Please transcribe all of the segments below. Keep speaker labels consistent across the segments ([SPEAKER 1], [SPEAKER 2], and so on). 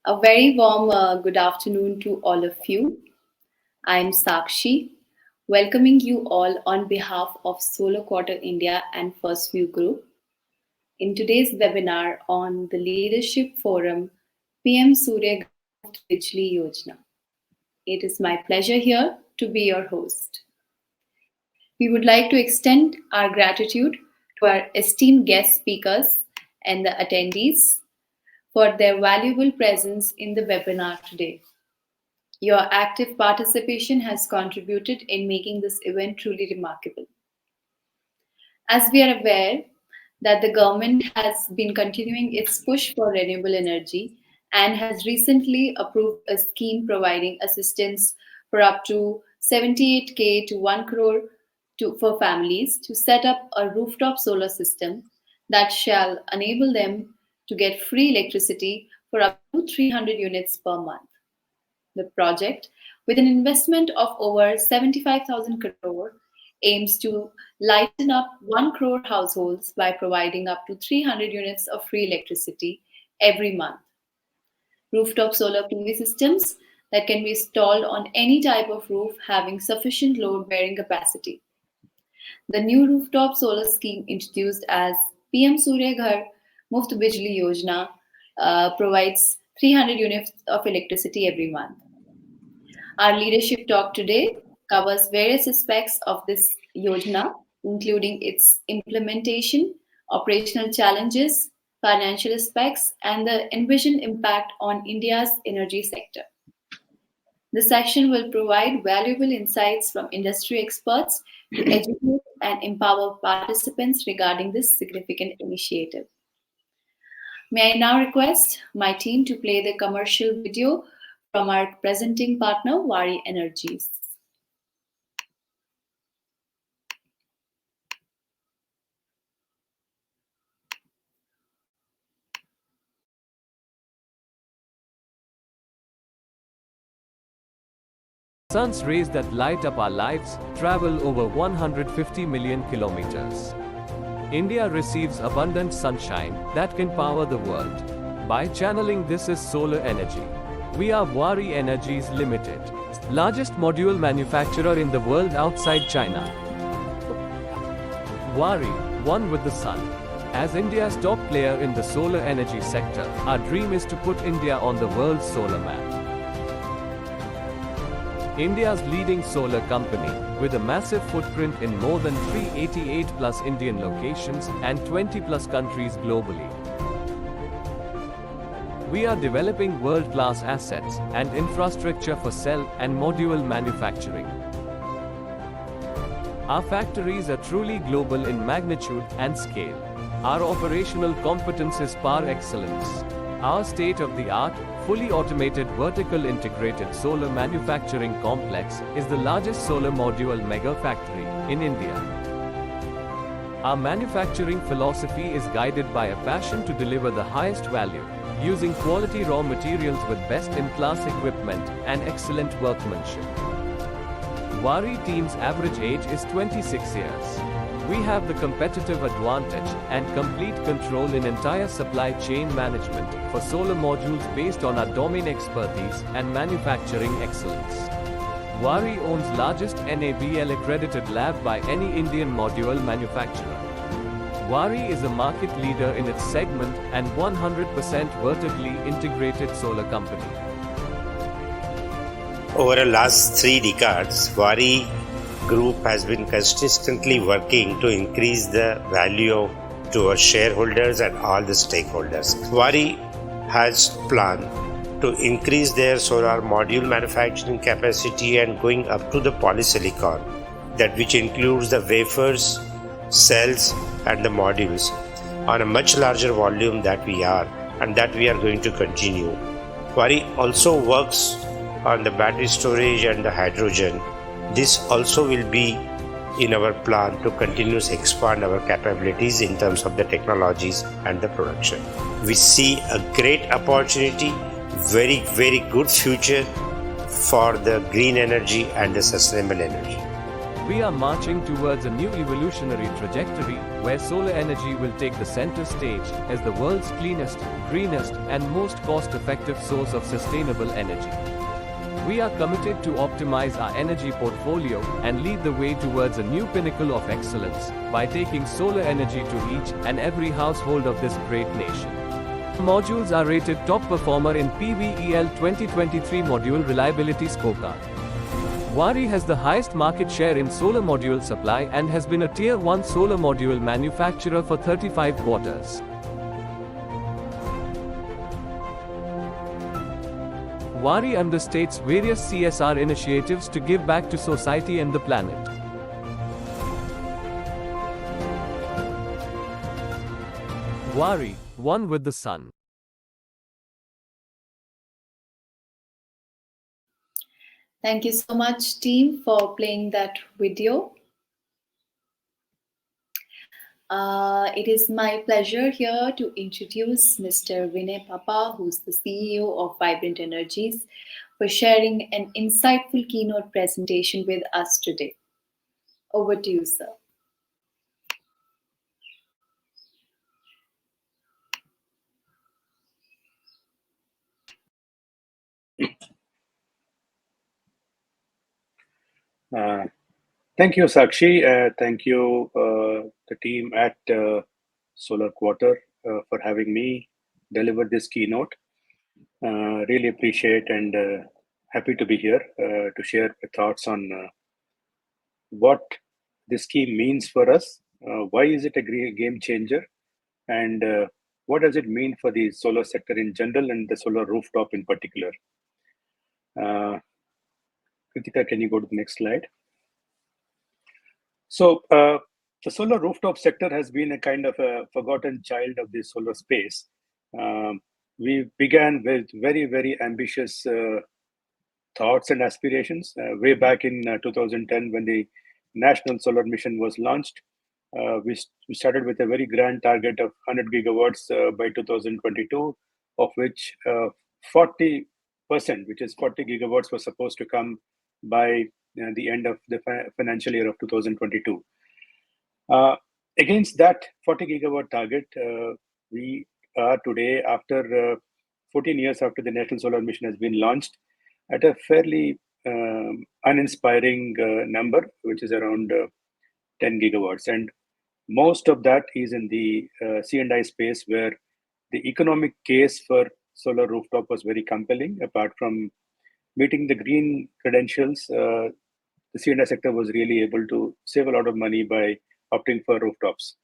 [SPEAKER 1] A very warm good afternoon to all of you. I'm Sakshi, welcoming you all on behalf of Solar Quarter India and First View Group in today's webinar on the Leadership Forum PM Surya Ghar Muft Bijli Yojana. It is my pleasure here to be your host. We would like to extend our gratitude to our esteemed guest speakers and the attendees for their valuable presence in the webinar today. Your active participation has contributed in making this event truly remarkable. As we are aware that the government has been continuing its push for renewable energy and has recently approved a scheme providing assistance for up to 78K to 1 crore for families to set up a rooftop solar system that shall enable them to get free electricity for up to 300 units per month. The project, with an investment of over 75,000 crore, aims to lighten up 1 crore households by providing up to 300 units of free electricity every month. Rooftop solar PV systems that can be installed on any type of roof having sufficient load-bearing capacity. The new rooftop solar scheme introduced as PM Surya Ghar Muft Bijli Yojana provides 300 units of electricity every month. Our leadership talk today covers various aspects of this yojana, including its implementation, operational challenges, financial aspects, and the envisioned impact on India's energy sector. The section will provide valuable insights from industry experts to educate and empower participants regarding this significant initiative. May I now request my team to play the commercial video from our presenting partner, Wari Energies.
[SPEAKER 2] Sun's rays that light up our lives travel over 150 million kilometers. India receives abundant sunshine that can power the world. By channeling this as solar energy, we are Wari Energies Limited, largest module manufacturer in the world outside China. Wari, one with the sun. As India's top player in the solar energy sector, our dream is to put India on the world's solar map. India's leading solar company, with a massive footprint in more than 388 plus Indian locations and 20 plus countries globally. We are developing world-class assets and infrastructure for cell and module manufacturing. Our factories are truly global in magnitude and scale. Our operational competence is par excellence. Our state-of-the-art, fully automated vertical integrated solar manufacturing complex is the largest solar module mega factory in India. Our manufacturing philosophy is guided by a passion to deliver the highest value, using quality raw materials with best-in-class equipment and excellent workmanship. Wari team's average age is 26 years. We have the competitive advantage and complete control in entire supply chain management for solar modules based on our domain expertise and manufacturing excellence. Wari owns largest NABL accredited lab by any Indian module manufacturer. Wari is a market leader in its segment and 100% vertically integrated solar company.
[SPEAKER 3] Over the last 3 decades, Wari Group has been consistently working to increase the value to our shareholders and all the stakeholders. Wari has planned to increase their solar module manufacturing capacity and going up to the polysilicon, that which includes the wafers, cells and the modules on a much larger volume that we are and that we are going to continue. Wari also works on the battery storage and the hydrogen. This also will be in our plan to continuously expand our capabilities in terms of the technologies and the production. We see a great opportunity, very good future for the green energy and the sustainable energy.
[SPEAKER 2] We are marching towards a new evolutionary trajectory where solar energy will take the center stage as the world's cleanest, greenest, and most cost-effective source of sustainable energy. We are committed to optimize our energy portfolio and lead the way towards a new pinnacle of excellence by taking solar energy to each and every household of this great nation. Modules are rated top performer in PVEL 2023 Module Reliability Scorecard. Waaree has the highest market share in solar module supply and has been a Tier 1 solar module manufacturer for 35 quarters. Waaree understates various CSR initiatives to give back to society and the planet. Waaree, one with the sun.
[SPEAKER 1] Thank you so much, team, for playing that video. It is my pleasure here to introduce Mr. Vinay Papa, who's the CEO of Vibrant Energies, for sharing an insightful keynote presentation with us today. Over to you, sir.
[SPEAKER 4] Thank you, Sakshi. Thank you, the team at Solar Quarter, for having me deliver this keynote. Really appreciate and happy to be here to share my thoughts on what this scheme means for us, why is it a game changer, and what does it mean for the solar sector in general and the solar rooftop in particular. Kritika, can you go to the next slide? So the solar rooftop sector has been a kind of a forgotten child of the solar space. We began with very, very ambitious thoughts and aspirations way back in 2010 when the National Solar Mission was launched. We started with a very grand target of 100 gigawatts by 2022, of which 40%, which is 40 gigawatts, was supposed to come by the end of the financial year of 2022. Against that 40 gigawatt target, we are today, after 14 years after the National Solar Mission has been launched, at a fairly uninspiring number, which is around 10 gigawatts. And most of that is in the C&I space, where the economic case for solar rooftop was very compelling. Apart from meeting the green credentials, the C&I sector was really able to save a lot of money by opting for rooftops.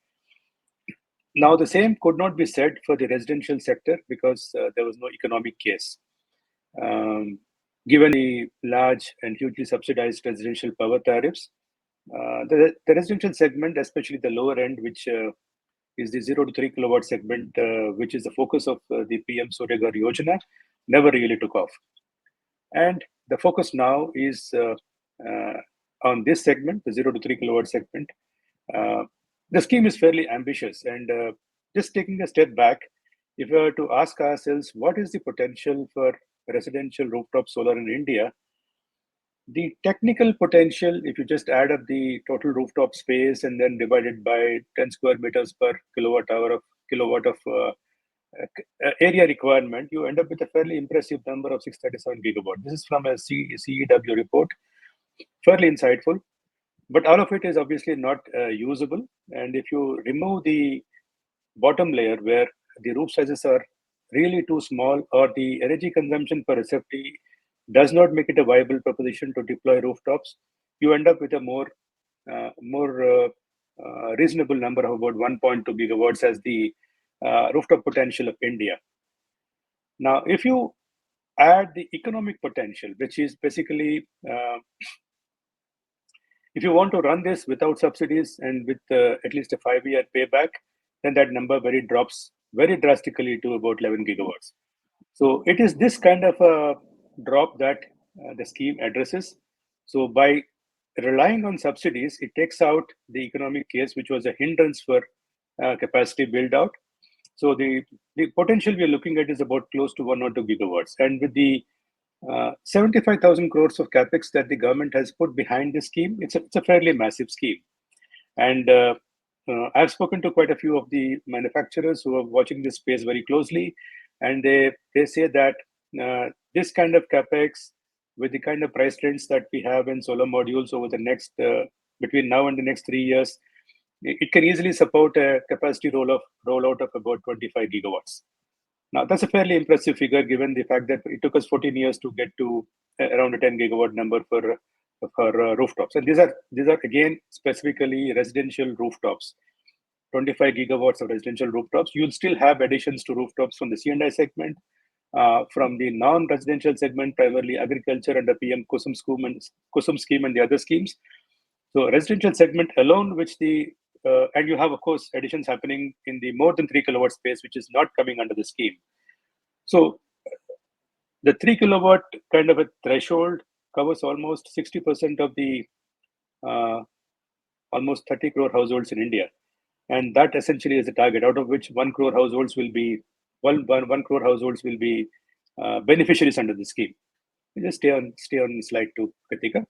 [SPEAKER 4] Now, the same could not be said for the residential sector because there was no economic case. Given the large and hugely subsidized residential power tariffs, the residential segment, especially the lower end, which is the 0 to 3 kilowatt segment, which is the focus of the PM Surya Ghar Yojana, never really took off. And the focus now is on this segment, the 0 to 3 kilowatt segment. The scheme is fairly ambitious. And just taking a step back, if we were to ask ourselves, what is the potential for residential rooftop solar in India? The technical potential, if you just add up the total rooftop space and then divide it by 10 square meters per kilowatt of area requirement, you end up with a fairly impressive number of 637 gigawatt. This is from a CEW report, fairly insightful, but all of it is obviously not usable. And if you remove the bottom layer where the roof sizes are really too small, or the energy consumption per SFT does not make it a viable proposition to deploy rooftops, you end up with a more reasonable number of about 1.2 gigawatts as the rooftop potential of India. Now, if you add the economic potential, which is basically, if you want to run this without subsidies and with at least a 5-year payback, then that number drops very drastically to about 11 gigawatts. So it is this kind of a drop that the scheme addresses. So by relying on subsidies, it takes out the economic case, which was a hindrance for capacity build out. So the potential we are looking at is about close to 1 or 2 gigawatts. And with the 75,000 crores of capex that the government has put behind this scheme. It's a fairly massive scheme. And I've spoken to quite a few of the manufacturers who are watching this space very closely, and they say that this kind of capex, with the kind of price trends that we have in solar modules over the next between now and the next 3 years, it can easily support a capacity rollout of about 25 gigawatts. Now, that's a fairly impressive figure given the fact that it took us 14 years to get to around a 10 gigawatt number for rooftops. And these are again specifically residential rooftops. 25 gigawatts of residential rooftops. You'll still have additions to rooftops from the C&I segment, from the non-residential segment, primarily agriculture under PM Kusum scheme and the other schemes. So residential segment alone, which and you have, of course, additions happening in the more than 3 kilowatt space, which is not coming under the scheme. So the 3 kilowatt kind of a threshold covers almost 60% of the almost 30 crore households in India. And that essentially is the target, out of which 1 crore households will be beneficiaries under the scheme. Just stay on slide 2, Kritika.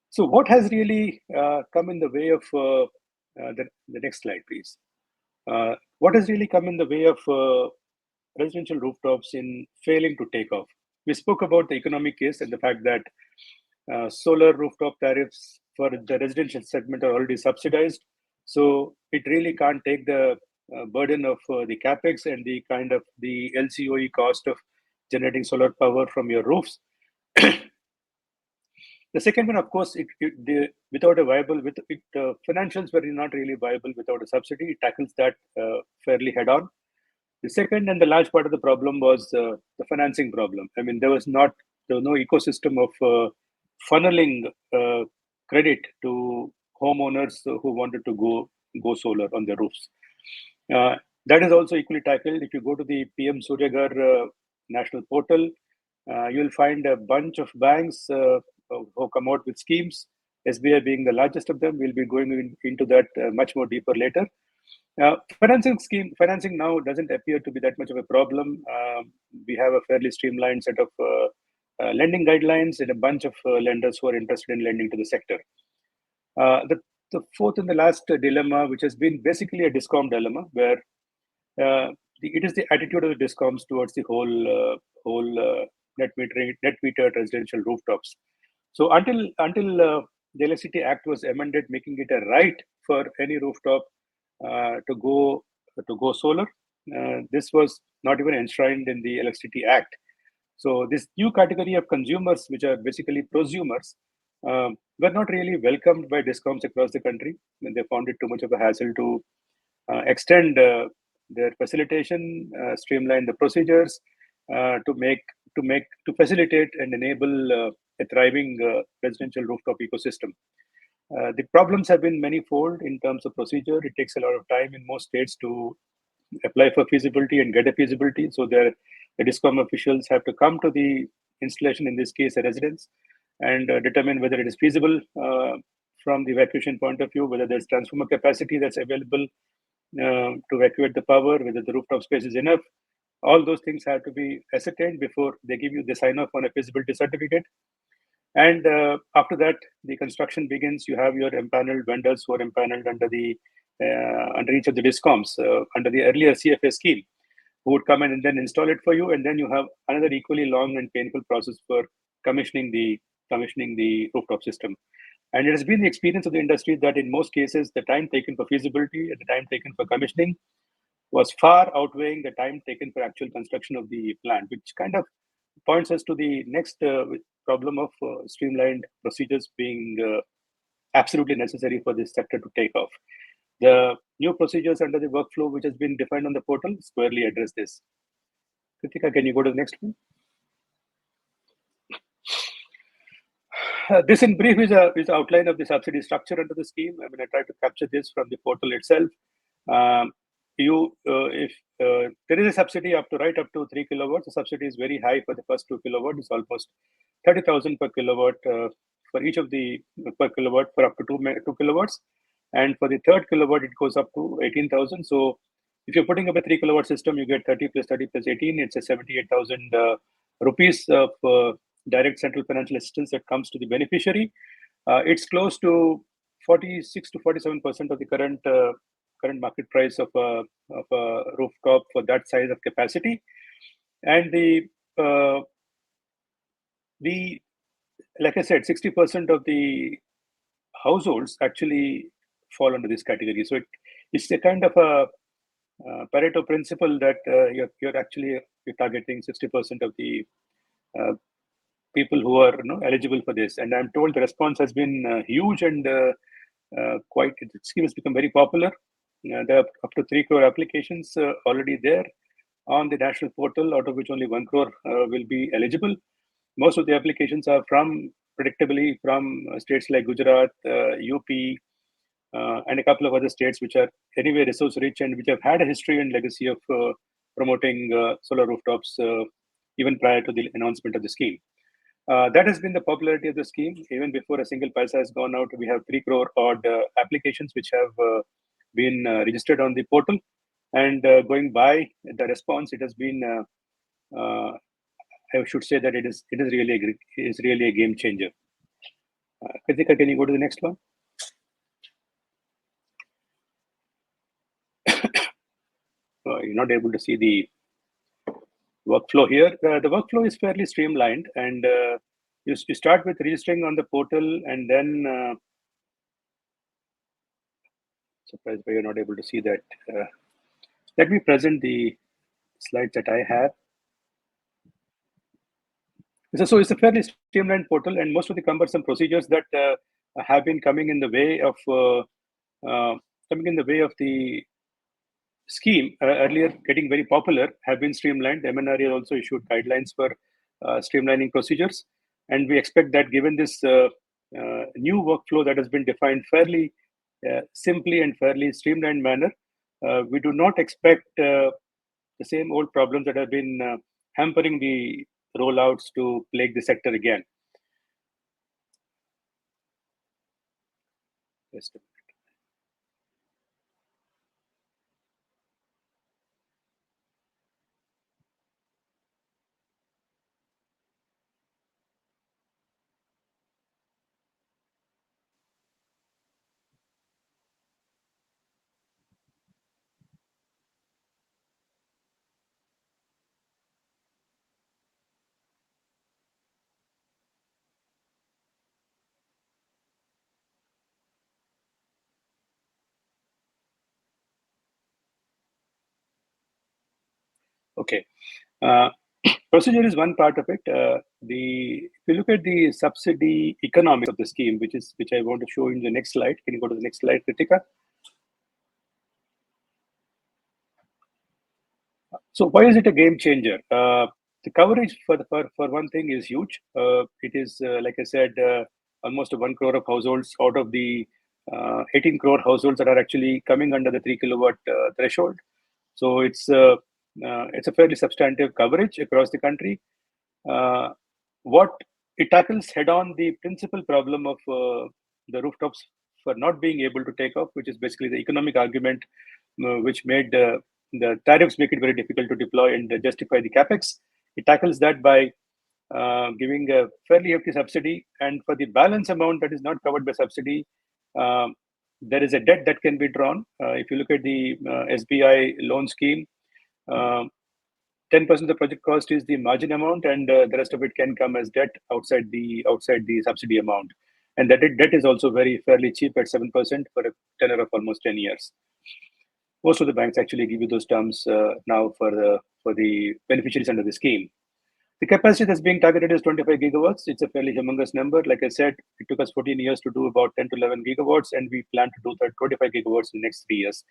[SPEAKER 4] So what has really come in the way of the next slide, please? What has really come in the way of residential rooftops in failing to take off? We spoke about the economic case and the fact that solar rooftop tariffs for the residential segment are already subsidized. So it really can't take the burden of the capex and the kind of the LCOE cost of generating solar power from your roofs. The second one, of course, without a viable, financials were not really viable without a subsidy. It tackles that fairly head on. The second and the large part of the problem was the financing problem. I mean, there was no ecosystem of funneling credit to homeowners who wanted to go solar on their roofs. That is also equally tackled. If you go to the PM Surya Ghar national portal, you'll find a bunch of banks who come out with schemes, SBI being the largest of them. We'll be going into that much more deeper later. Financing now doesn't appear to be that much of a problem. We have a fairly streamlined set of lending guidelines and a bunch of lenders who are interested in lending to the sector. The fourth and the last dilemma, which has been basically a DISCOM dilemma, where it is the attitude of the DISCOMs towards the whole net metered residential rooftops. So until the Electricity Act was amended, making it a right for any rooftop to go solar, this was not even enshrined in the Electricity Act. So this new category of consumers, which are basically prosumers, were not really welcomed by DISCOMs across the country, and they found it too much of a hassle to extend their facilitation, streamline the procedures to facilitate and enable a thriving residential rooftop ecosystem. The problems have been manifold in terms of procedure. It takes a lot of time in most states to apply for feasibility and get a feasibility. So the DISCOM officials have to come to the installation, in this case a residence, and determine whether it is feasible from the evacuation point of view, whether there's transformer capacity that's available to evacuate the power, whether the rooftop space is enough. All those things have to be ascertained before they give you the sign-off on a feasibility certificate. And after that, the construction begins. You have your empaneled vendors who are empaneled under each of the DISCOMs, under the earlier CFA scheme, who would come in and then install it for you. And then you have another equally long and painful process for commissioning the rooftop system. And it has been the experience of the industry that in most cases, the time taken for feasibility and the time taken for commissioning was far outweighing the time taken for actual construction of the plant, which kind of points us to the next problem of streamlined procedures being absolutely necessary for this sector to take off. The new procedures under the workflow, which has been defined on the portal, squarely address this. Kritika, can you go to the next one? This in brief is an outline of the subsidy structure under the scheme. I mean, I tried to capture this from the portal itself. If there is a subsidy right up to 3 kilowatts, the subsidy is very high for the first 2 kilowatts. It's almost 30,000 per kilowatt for each of the per kilowatt for up to 2 kilowatts. And for the third kilowatt, it goes up to 18,000. So if you're putting up a 3 kilowatt system, you get 30 plus 30 plus 18. It's a 78,000 rupees of direct central financial assistance that comes to the beneficiary. It's close to 46 to 47% of the current market price of a rooftop for that size of capacity. And the like I said, 60% of the households actually fall under this category. So it's a kind of a Pareto principle that you're targeting 60% of the people who are eligible for this. And I'm told the response has been huge and quite. The scheme has become very popular. There are up to 3 crore applications already there on the national portal, out of which only 1 crore will be eligible. Most of the applications are predictably from states like Gujarat, UP, and a couple of other states which are anyway resource rich and which have had a history and legacy of promoting solar rooftops even prior to the announcement of the scheme. That has been the popularity of the scheme. Even before a single paisa has gone out, we have 3 crore odd applications which have been registered on the portal. And going by the response, it has been, I should say that it is really a game changer. Kritika, can you go to the next one? You're not able to see the workflow here. The workflow is fairly streamlined, and you start with registering on the portal, and then surprised why you're not able to see that. Let me present the slides that I have. So it's a fairly streamlined portal, and most of the cumbersome procedures that have been coming in the way of the scheme earlier getting very popular have been streamlined. MNRE also issued guidelines for streamlining procedures, and we expect that given this new workflow that has been defined fairly simply and fairly streamlined manner, we do not expect the same old problems that have been hampering the rollouts to plague the sector again. Just a minute. Okay. Procedure is one part of it. If you look at the subsidy economics of the scheme, which I want to show in the next slide. Can you go to the next slide, Kritika? So why is it a game changer? The coverage for one thing is huge. It is like I said, almost 1 crore of households out of the 18 crore households that are actually coming under the 3 kilowatt threshold. So it's a fairly substantive coverage across the country. What it tackles head-on the principal problem of the rooftops for not being able to take off, which is basically the economic argument which made the tariffs make it very difficult to deploy and justify the capex. It tackles that by giving a fairly hefty subsidy, and for the balance amount that is not covered by subsidy, there is a debt that can be drawn. If you look at the SBI loan scheme, 10% of the project cost is the margin amount, and the rest of it can come as debt outside the subsidy amount. And that debt is also fairly cheap at 7% for a tenure of almost 10 years. Most of the banks actually give you those terms now for the beneficiaries under the scheme. The capacity that's being targeted is 25 gigawatts. It's a fairly humongous number. Like I said, it took us 14 years to do about 10 to 11 gigawatts, and we plan to do 25 gigawatts in the next 3 years.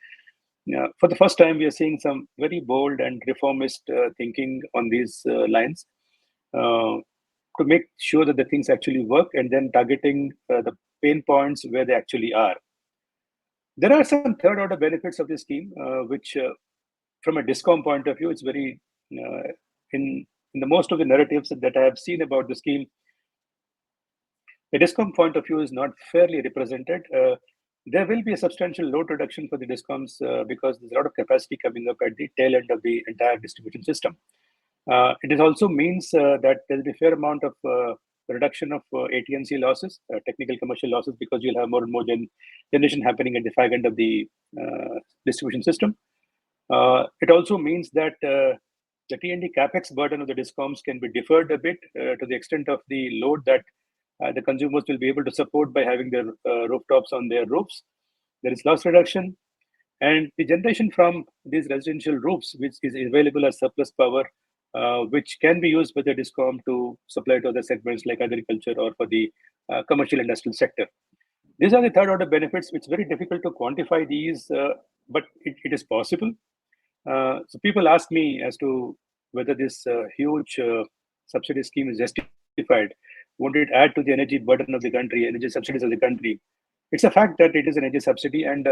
[SPEAKER 4] For the first time, we are seeing some very bold and reformist thinking on these lines to make sure that the things actually work, and then targeting the pain points where they actually are. There are some third order benefits of this scheme, which from a DISCOM point of view, it's very, in the most of the narratives that I have seen about the scheme, the DISCOM point of view is not fairly represented. There will be a substantial load reduction for the DISCOMs because there's a lot of capacity coming up at the tail end of the entire distribution system. It is also means that there will be a fair amount of reduction of AT&C losses, technical commercial losses, because you'll have more and more generation happening at the fag end of the distribution system. It also means that the T&D capex burden of the discoms can be deferred a bit to the extent of the load that the consumers will be able to support by having their rooftops on their roofs. There is loss reduction, and the generation from these residential roofs, which is available as surplus power, which can be used by the discom to supply to other segments like agriculture or for the commercial industrial sector. These are the third order benefits, which is very difficult to quantify these, but it is possible. So people ask me as to whether this huge subsidy scheme is justified. Won't it add to the energy burden of the country, energy subsidies of the country? It's a fact that it is an energy subsidy, and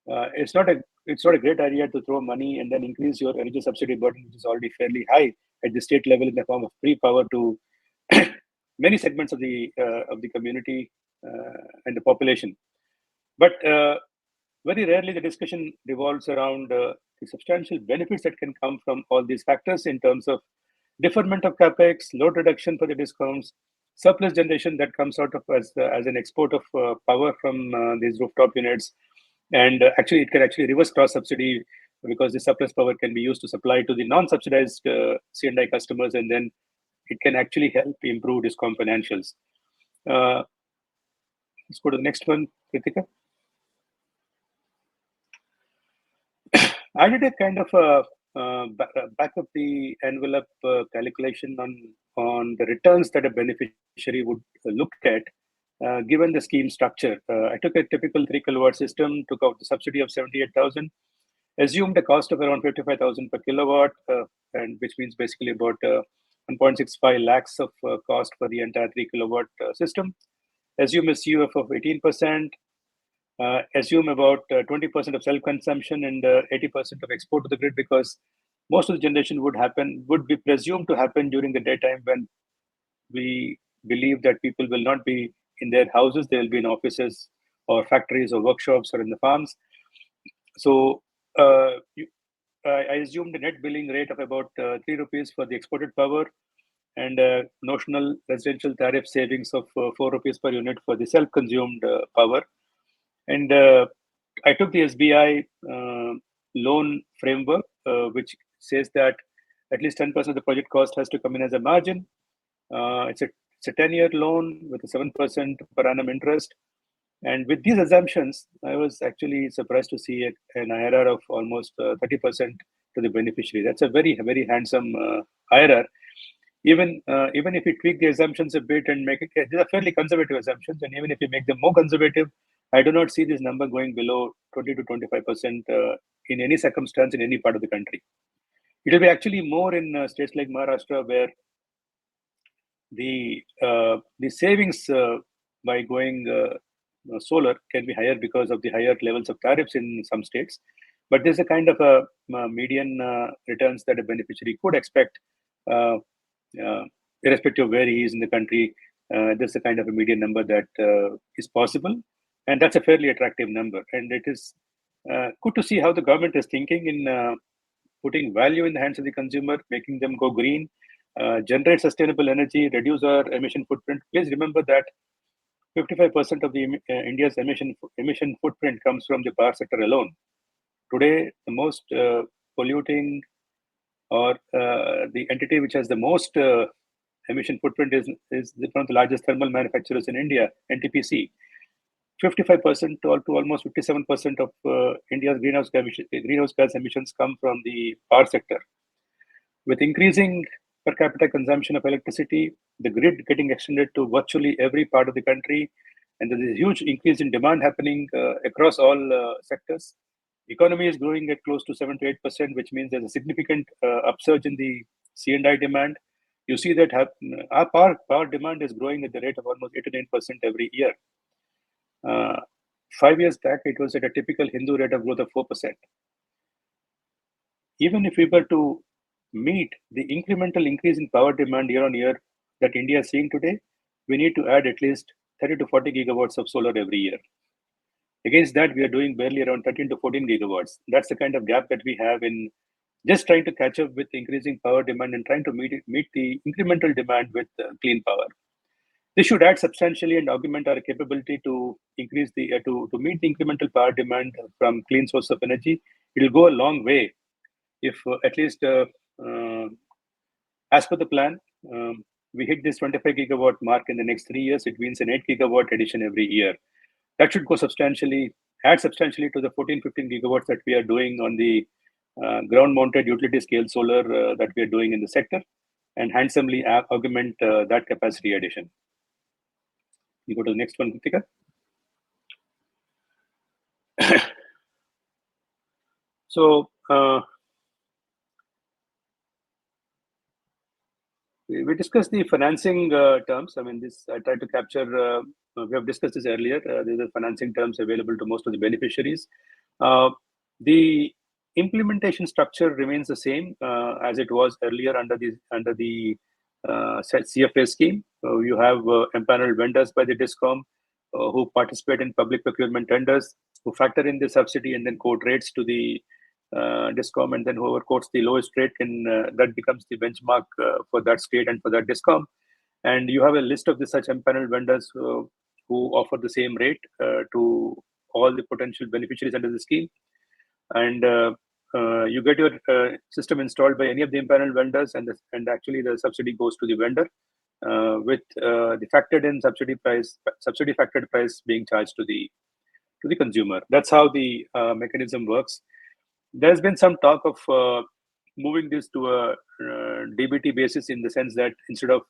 [SPEAKER 4] it's not a great idea to throw money and then increase your energy subsidy burden, which is already fairly high at the state level in the form of free power to many segments of the community and the population. But very rarely the discussion revolves around the substantial benefits that can come from all these factors in terms of deferment of capex, load reduction for the discoms, surplus generation that comes out of as an export of power from these rooftop units, and actually it can actually reverse cross subsidy because the surplus power can be used to supply to the non-subsidized C&I customers, and then it can actually help improve discom financials. Let's go to the next one, Kritika. I did a kind of back of the envelope calculation on the returns that a beneficiary would look at given the scheme structure. I took a typical 3 kilowatt system, took out the subsidy of 78,000, assumed a cost of around 55,000 per kilowatt, and which means basically about 1.65 lakhs of cost for the entire 3 kilowatt system. Assume a CUF of 18%. Assume about 20% of self-consumption and 80% of export to the grid, because most of the generation would be presumed to happen during the daytime when we believe that people will not be in their houses, they will be in offices or factories or workshops or in the farms. So I assumed a net billing rate of about 3 rupees for the exported power, and notional residential tariff savings of 4 rupees per unit for the self-consumed power. And I took the SBI loan framework, which says that at least 10% of the project cost has to come in as a margin. It's a 10-year loan with a 7% per annum interest. And with these assumptions, I was actually surprised to see an IRR of almost 30% to the beneficiary. That's a very, very handsome IRR. Even if you tweak the assumptions a bit and make it, these are fairly conservative assumptions, and even if you make them more conservative, I do not see this number going below 20 to 25% in any circumstance in any part of the country. It will be actually more in states like Maharashtra, where the savings by going solar can be higher because of the higher levels of tariffs in some states. But there's a kind of a median returns that a beneficiary could expect, irrespective of where he is in the country. There's a kind of a median number that is possible, and that's a fairly attractive number. And it is good to see how the government is thinking in putting value in the hands of the consumer, making them go green, generate sustainable energy, reduce our emission footprint. Please remember that 55% of the India's emission footprint comes from the power sector alone. Today, the most polluting or the entity which has the most emission footprint is one of the largest thermal manufacturers in India, NTPC. 55% to almost 57% of India's greenhouse gas emissions come from the power sector. With increasing per capita consumption of electricity, the grid getting extended to virtually every part of the country, and there is a huge increase in demand happening across all sectors. Economy is growing at close to 7 to 8%, which means there's a significant upsurge in the C&I demand. You see that our power demand is growing at the rate of almost 8 to 9% every year. 5 years back, it was at a typical Hindu rate of growth of 4%. Even if we were to meet the incremental increase in power demand year on year that India is seeing today, we need to add at least 30 to 40 gigawatts of solar every year. Against that, we are doing barely around 13 to 14 gigawatts. That's the kind of gap that we have in just trying to catch up with increasing power demand and trying to meet the incremental demand with clean power. This should add substantially and augment our capability to increase the to meet the incremental power demand from clean source of energy. It will go a long way if at least as per the plan, we hit this 25 gigawatt mark in the next 3 years. It means an 8 gigawatt addition every year. That should go substantially, add substantially to the 14, 15 gigawatts that we are doing on the ground-mounted utility scale solar that we are doing in the sector, and handsomely augment that capacity addition. You go to the next one, Kritika. So we discussed the financing terms. I mean, this I tried to capture. We have discussed this earlier. These are financing terms available to most of the beneficiaries. The implementation structure remains the same as it was earlier under the CFA scheme. You have empaneled vendors by the DISCOM who participate in public procurement tenders, who factor in the subsidy and then quote rates to the DISCOM, and then whoever quotes the lowest rate can that becomes the benchmark for that state and for that DISCOM. And you have a list of the such empaneled vendors who offer the same rate to all the potential beneficiaries under the scheme. And you get your system installed by any of the empaneled vendors, and actually the subsidy goes to the vendor with the factored in subsidy factored price being charged to the consumer. That's how the mechanism works. There's been some talk of moving this to a DBT basis, in the sense that instead of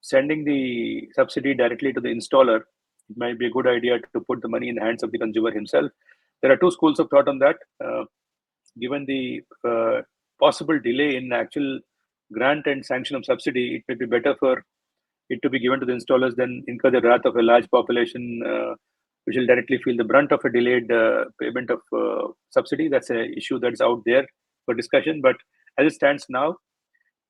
[SPEAKER 4] sending the subsidy directly to the installer, it might be a good idea to put the money in the hands of the consumer himself. There are two schools of thought on that. Given the possible delay in actual grant and sanction of subsidy, it may be better for it to be given to the installers than incur the wrath of a large population which will directly feel the brunt of a delayed payment of subsidy. That's an issue that's out there for discussion. But as it stands now,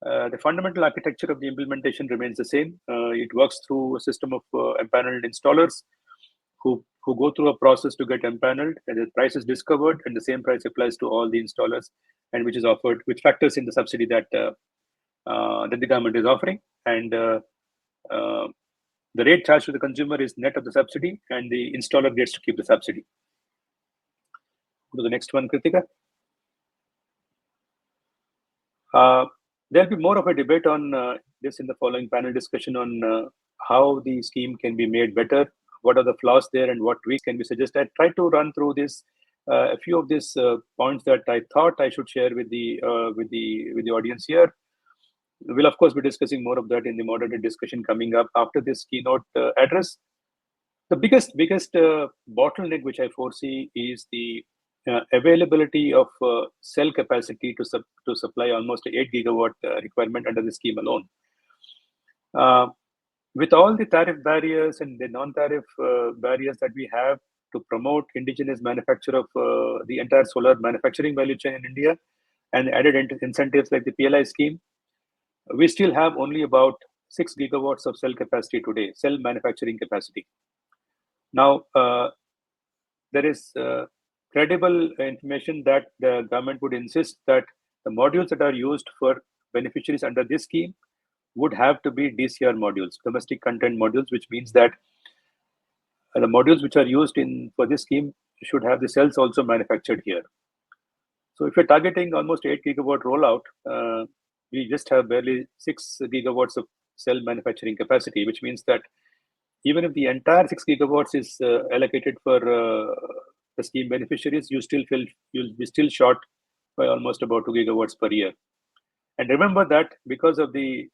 [SPEAKER 4] the fundamental architecture of the implementation remains the same. It works through a system of empaneled installers who go through a process to get empaneled, and the price is discovered, and the same price applies to all the installers, and which is offered, which factors in the subsidy that the government is offering. And the rate charged to the consumer is net of the subsidy, and the installer gets to keep the subsidy. Go to the next one, Kritika. There'll be more of a debate on this in the following panel discussion on how the scheme can be made better, what are the flaws there, and what tweaks can be suggested. I tried to run through this a few of these points that I thought I should share with the audience here. We'll of course be discussing more of that in the moderated discussion coming up after this keynote address. The biggest bottleneck which I foresee is the availability of cell capacity to supply almost 8 gigawatt requirement under the scheme alone. With all the tariff barriers and the non-tariff barriers that we have to promote indigenous manufacture of the entire solar manufacturing value chain in India, and added incentives like the PLI scheme, we still have only about 6 gigawatts of cell capacity today, cell manufacturing capacity. Now, there is credible information that the government would insist that the modules that are used for beneficiaries under this scheme would have to be DCR modules, domestic content modules, which means that the modules which are used for this scheme should have the cells also manufactured here. So if you're targeting almost 8 gigawatt rollout, we just have barely 6 gigawatts of cell manufacturing capacity, which means that even if the entire 6 gigawatts is allocated for the scheme beneficiaries, you'll be still short by almost about 2 gigawatts per year. And remember that because of the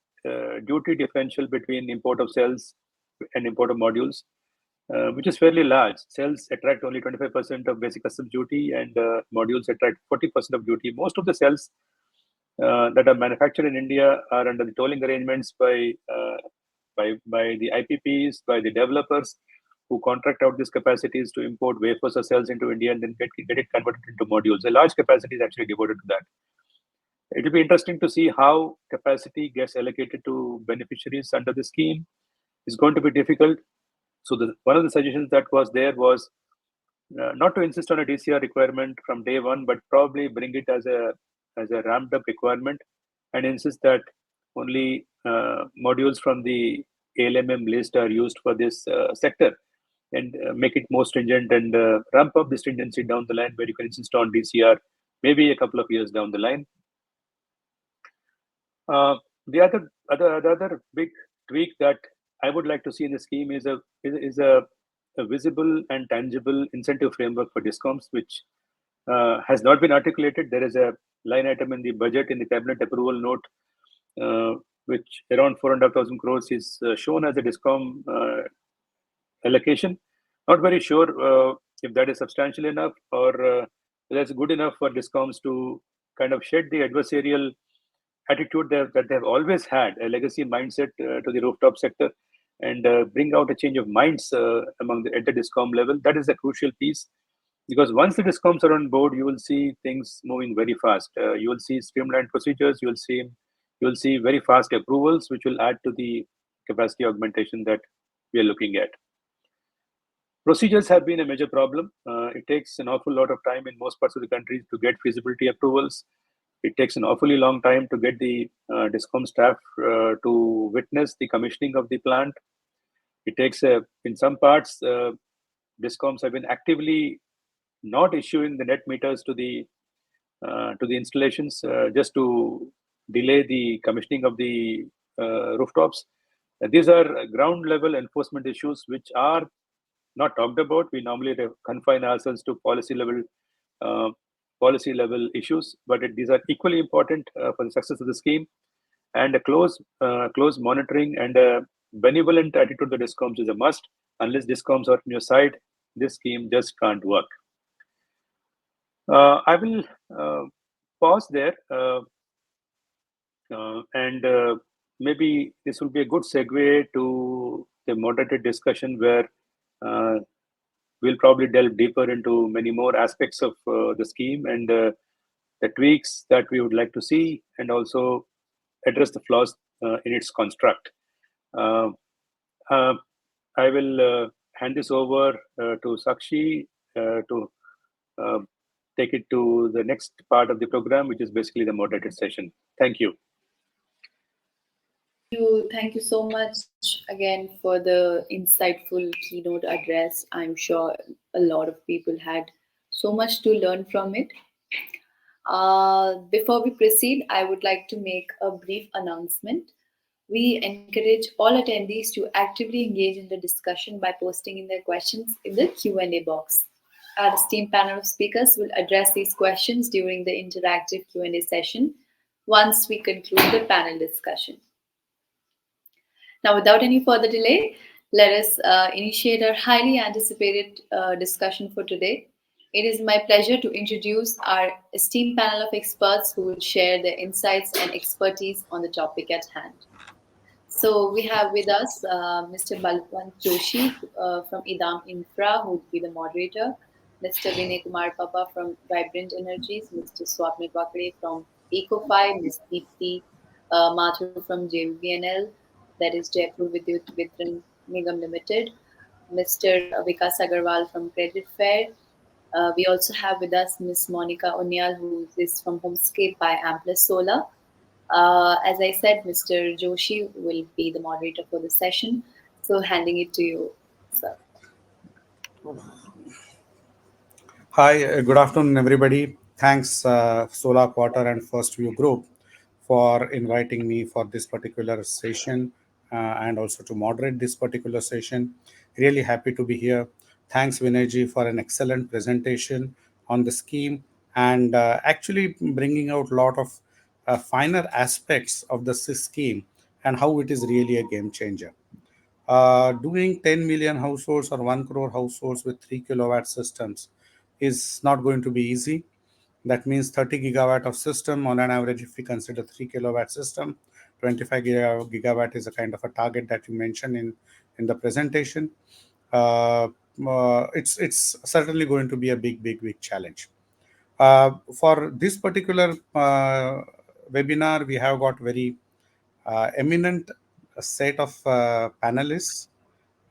[SPEAKER 4] duty differential between import of cells and import of modules, which is fairly large. Cells attract only 25% of basic customs duty, and modules attract 40% of duty. Most of the cells that are manufactured in India are under the tolling arrangements by the IPPs, by the developers who contract out these capacities to import wafers or cells into India and then get it converted into modules. A large capacity is actually devoted to that. It will be interesting to see how capacity gets allocated to beneficiaries under the scheme. It's going to be difficult. So one of the suggestions that was there was not to insist on a DCR requirement from day one, but probably bring it as a ramped up requirement, and insist that only modules from the ALMM list are used for this sector, and make it more stringent, and ramp up the stringency down the line, where you can insist on DCR maybe a couple of years down the line. The other big tweak that I would like to see in the scheme is a visible and tangible incentive framework for discoms, which has not been articulated. There is a line item in the budget in the cabinet approval note, which around 4,500 crores is shown as a discom allocation. Not very sure if that is substantial enough, or that's good enough for discoms to kind of shed the adversarial attitude that they've always had, a legacy mindset to the rooftop sector, and bring out a change of minds at the discom level. That is a crucial piece, because once the discoms are on board, you will see things moving very fast. You will see streamlined procedures. You will see very fast approvals, which will add to the capacity augmentation that we are looking at. Procedures have been a major problem. It takes an awful lot of time in most parts of the country to get feasibility approvals. It takes an awfully long time to get the discom staff to witness the commissioning of the plant. It takes, in some parts, discoms have been actively not issuing the net meters to the installations, just to delay the commissioning of the rooftops. These are ground level enforcement issues which are not talked about. We normally confine ourselves to uh, policy level issues, but these are equally important for the success of the scheme. And a close monitoring and a benevolent attitude to discoms is a must. Unless discoms are on your side, this scheme just can't work. I will pause there, and maybe this will be a good segue to the moderated discussion, where uh, we'll probably delve deeper into many more aspects of the scheme, and the tweaks that we would like to see, and also address the flaws in its construct. Uh, uh, I will hand this over to Sakshi to uh, take it to the next part of the program, which is basically the moderated session. Thank you.
[SPEAKER 1] Thank you so much again for the insightful keynote address. I'm sure a lot of people had so much to learn from it. Before we proceed, I would like to make a brief announcement. We encourage all attendees to actively engage in the discussion by posting in their questions in the Q&A box. Our esteemed panel of speakers will address these questions during the interactive Q&A session once we conclude the panel discussion. Now, without any further delay, let us initiate our highly anticipated discussion for today. It is my pleasure to introduce our esteemed panel of experts who will share their insights and expertise on the topic at hand. So we have with us Mr. Balwant Joshi from Idam Infra, who would be the moderator, Mr. Vinay Kumar Papa from Vibrant Energies, Mr. Swapnil Bakre from Ecofy, Ms. Deepti Mathur from JVNL, that is Jaipur Vidyut Vitran Nigam Limited, Mr. Vikas Agarwal from Credit Fair. We also have with us Ms. Monica Onyal, who is from Homescape by Amplus Solar. As I said, Mr. Joshi will be the moderator for the session. So handing it to you, sir.
[SPEAKER 5] Hi, good afternoon, everybody. Thanks, Solar Quarter and First View Group, for inviting me for this particular session and also to moderate this particular session. Really happy to be here. Thanks, Vinayji, for an excellent presentation on the scheme and actually bringing out a lot of finer aspects of the scheme and how it is really a game changer. Doing 10 million households or 1 crore households with 3 kilowatt systems is not going to be easy. That means 30 gigawatt of system on an average. If we consider 3 kilowatt system, 25 gigawatt is a kind of a target that you mentioned in the presentation. It's certainly going to be a big challenge. For this particular webinar, we have got very eminent set of panelists.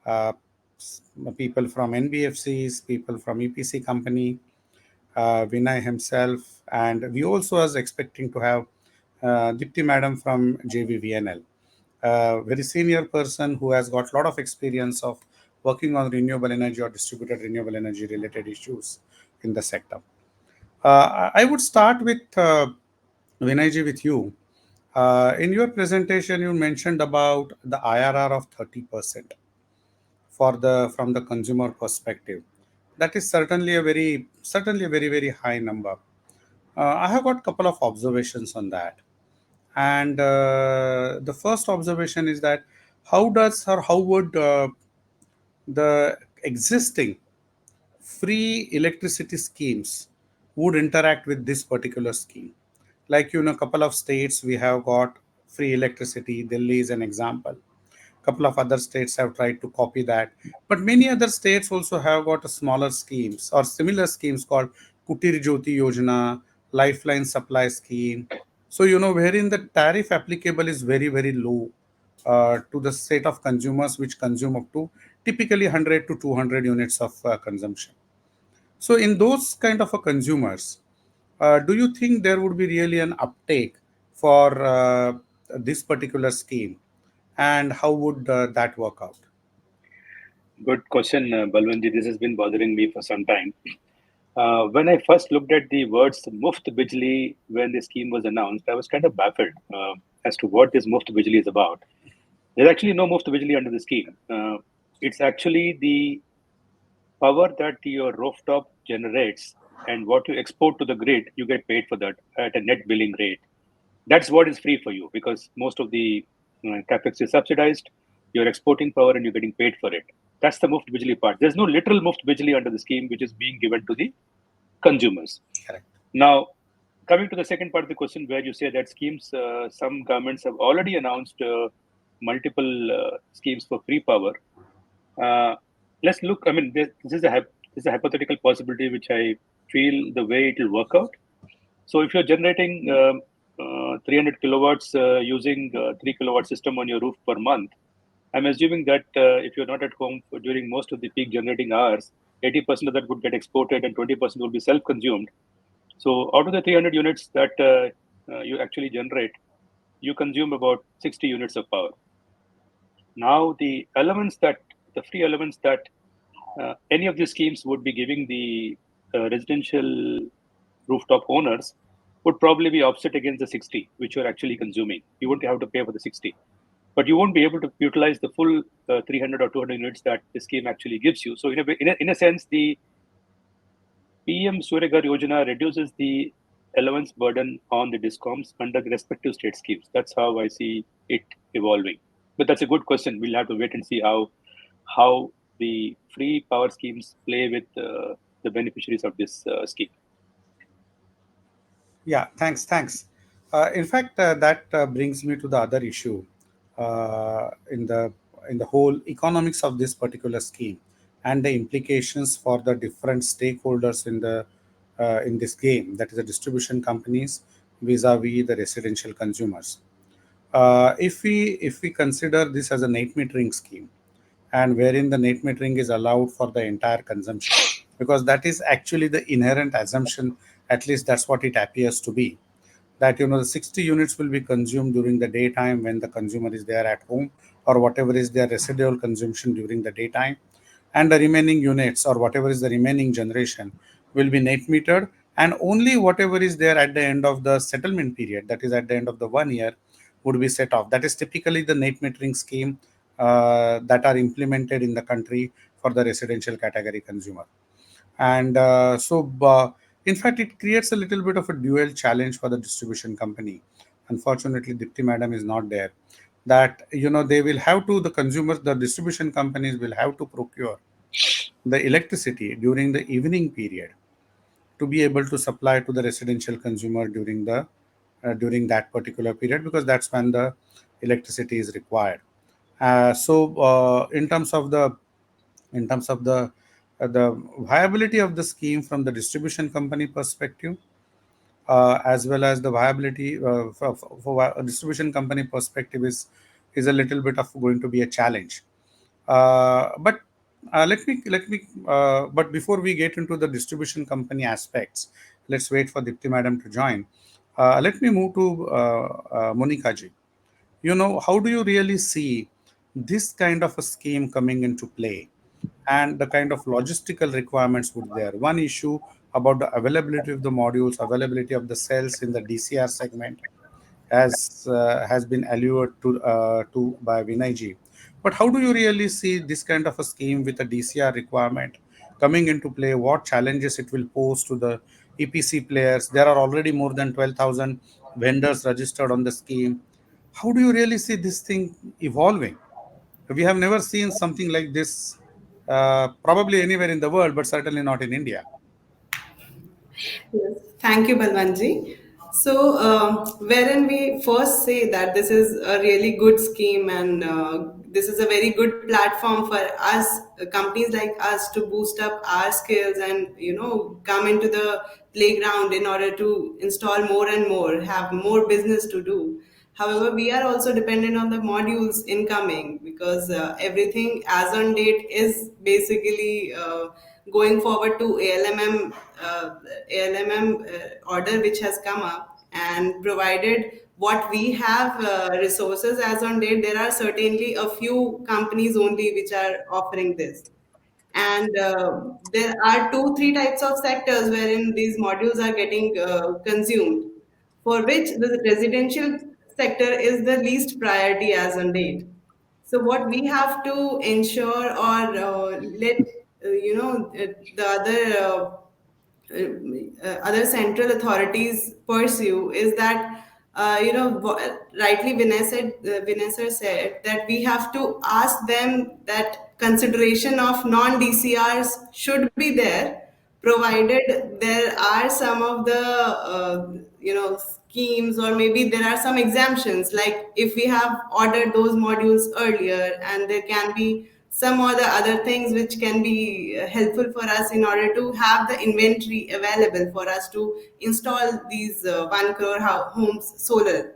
[SPEAKER 5] Uh, people from NBFCs, people from EPC company, Vinay himself, and we also was expecting to have Dipti madam from JVVNL, a very senior person who has got a lot of experience of working on renewable energy or distributed renewable energy related issues in the sector. I would start with Vinayji with you. In your presentation, you mentioned about the IRR of 30% for the from the consumer perspective. That is certainly a very very high number. I have got a couple of observations on that, and the first observation is that how would the existing free electricity schemes would interact with this particular scheme. Like, you know, a couple of states we have got free electricity. Delhi is an example. Couple of other states have tried to copy that, but many other states also have got a smaller schemes or similar schemes called Kutir Jyoti Yojana, Lifeline Supply Scheme. So, you know, wherein the tariff applicable is very very low to the state of consumers which consume up to typically 100 to 200 units of consumption. So, in those kind of a consumers, do you think there would be really an uptake for this particular scheme, and how would that work out?
[SPEAKER 4] Good question, Balwanji. This has been bothering me for some time. When I first looked at the words Muft Bijli when the scheme was announced, I was kind of baffled as to what this Muft Bijli is about. There's actually no Muft Bijli under the scheme. It's actually the power that your rooftop generates and what you export to the grid, you get paid for that at a net billing rate. That's what is free for you because most of the capex is subsidized. You're exporting power and you're getting paid for it. That's the Muft Bijli part. There's no literal Muft Bijli under the scheme, which is being given to the consumers.
[SPEAKER 5] Correct.
[SPEAKER 4] Now, coming to the second part of the question, where you say that schemes, some governments have already announced multiple schemes for free power. Uh, let's look. I mean, this is a hypothetical possibility which I feel the way it will work out. So, if you're generating 300 kilowatts using 3 kilowatt system on your roof per month, I'm assuming that if you're not at home during most of the peak generating hours, 80% of that would get exported and 20% will be self-consumed. So out of the 300 units that you actually generate, you consume about 60 units of power. Now the free elements that any of these schemes would be giving the residential rooftop owners would probably be offset against the 60, which you're actually consuming. You won't have to pay for the 60. But you won't be able to utilize the full 300 or 200 units that the scheme actually gives you. So in a sense, the PM Surya Ghar Yojana reduces the allowance burden on the discoms under the respective state schemes. That's how I see it evolving. But that's a good question. We'll have to wait and see how the free power schemes play with the beneficiaries of this scheme.
[SPEAKER 5] Yeah, thanks. In fact, that brings me to the other issue in the whole economics of this particular scheme and the implications for the different stakeholders in this game. That is, the distribution companies vis-a-vis the residential consumers. If we consider this as a net metering scheme, and wherein the net metering is allowed for the entire consumption, because that is actually the inherent assumption, at least that's what it appears to be, that, you know, the 60 units will be consumed during the daytime when the consumer is there at home, or whatever is their residual consumption during the daytime, and the remaining units or whatever is the remaining generation will be net metered, and only whatever is there at the end of the settlement period, that is at the end of the 1 year, would be set off. That is typically the net metering scheme that are implemented in the country for the residential category consumer. And in fact, it creates a little bit of a dual challenge for the distribution company. Unfortunately, Dipti madam is not there. That, you know, they will have to, the consumers, the distribution companies will have to procure the electricity during the evening period to be able to supply to the residential consumer during that particular period, because that's when the electricity is required. In terms of the viability of the scheme from the distribution company perspective, as well as the viability for a distribution company perspective, is a little bit of going to be a challenge. But But before we get into the distribution company aspects, let's wait for Dipti madam to join. Let me move to Monica ji. How do you really see this kind of a scheme coming into play, and the kind of logistical requirements would there? One issue about the availability of the modules, availability of the cells in the DCR segment, has been allured to by Vinay ji. But how do you really see this kind of a scheme with a DCR requirement coming into play? What challenges it will pose to the EPC players? There are already more than 12,000 vendors registered on the scheme. How do you really see this thing evolving? We have never seen something like this, probably anywhere in the world, but certainly not in India.
[SPEAKER 6] Yes. Thank you, Balwanji. So, wherein we first say that this is a really good scheme and this is a very good platform for us, companies like us, to boost up our skills and come into the playground in order to install more and more, have more business to do. However, we are also dependent on the modules incoming because everything as on date is basically going forward to ALMM order which has come up, and provided what we have resources as on date, there are certainly a few companies only which are offering this. And there are two, three types of sectors wherein these modules are getting consumed, for which the residential sector is the least priority as on date. So what we have to ensure or let the other central authorities pursue is that rightly Vinay said that we have to ask them that consideration of non DCRs should be there, provided there are some of the schemes, or maybe there are some exemptions, like if we have ordered those modules earlier, and there can be some or the other things which can be helpful for us in order to have the inventory available for us to install these 1 crore homes solar.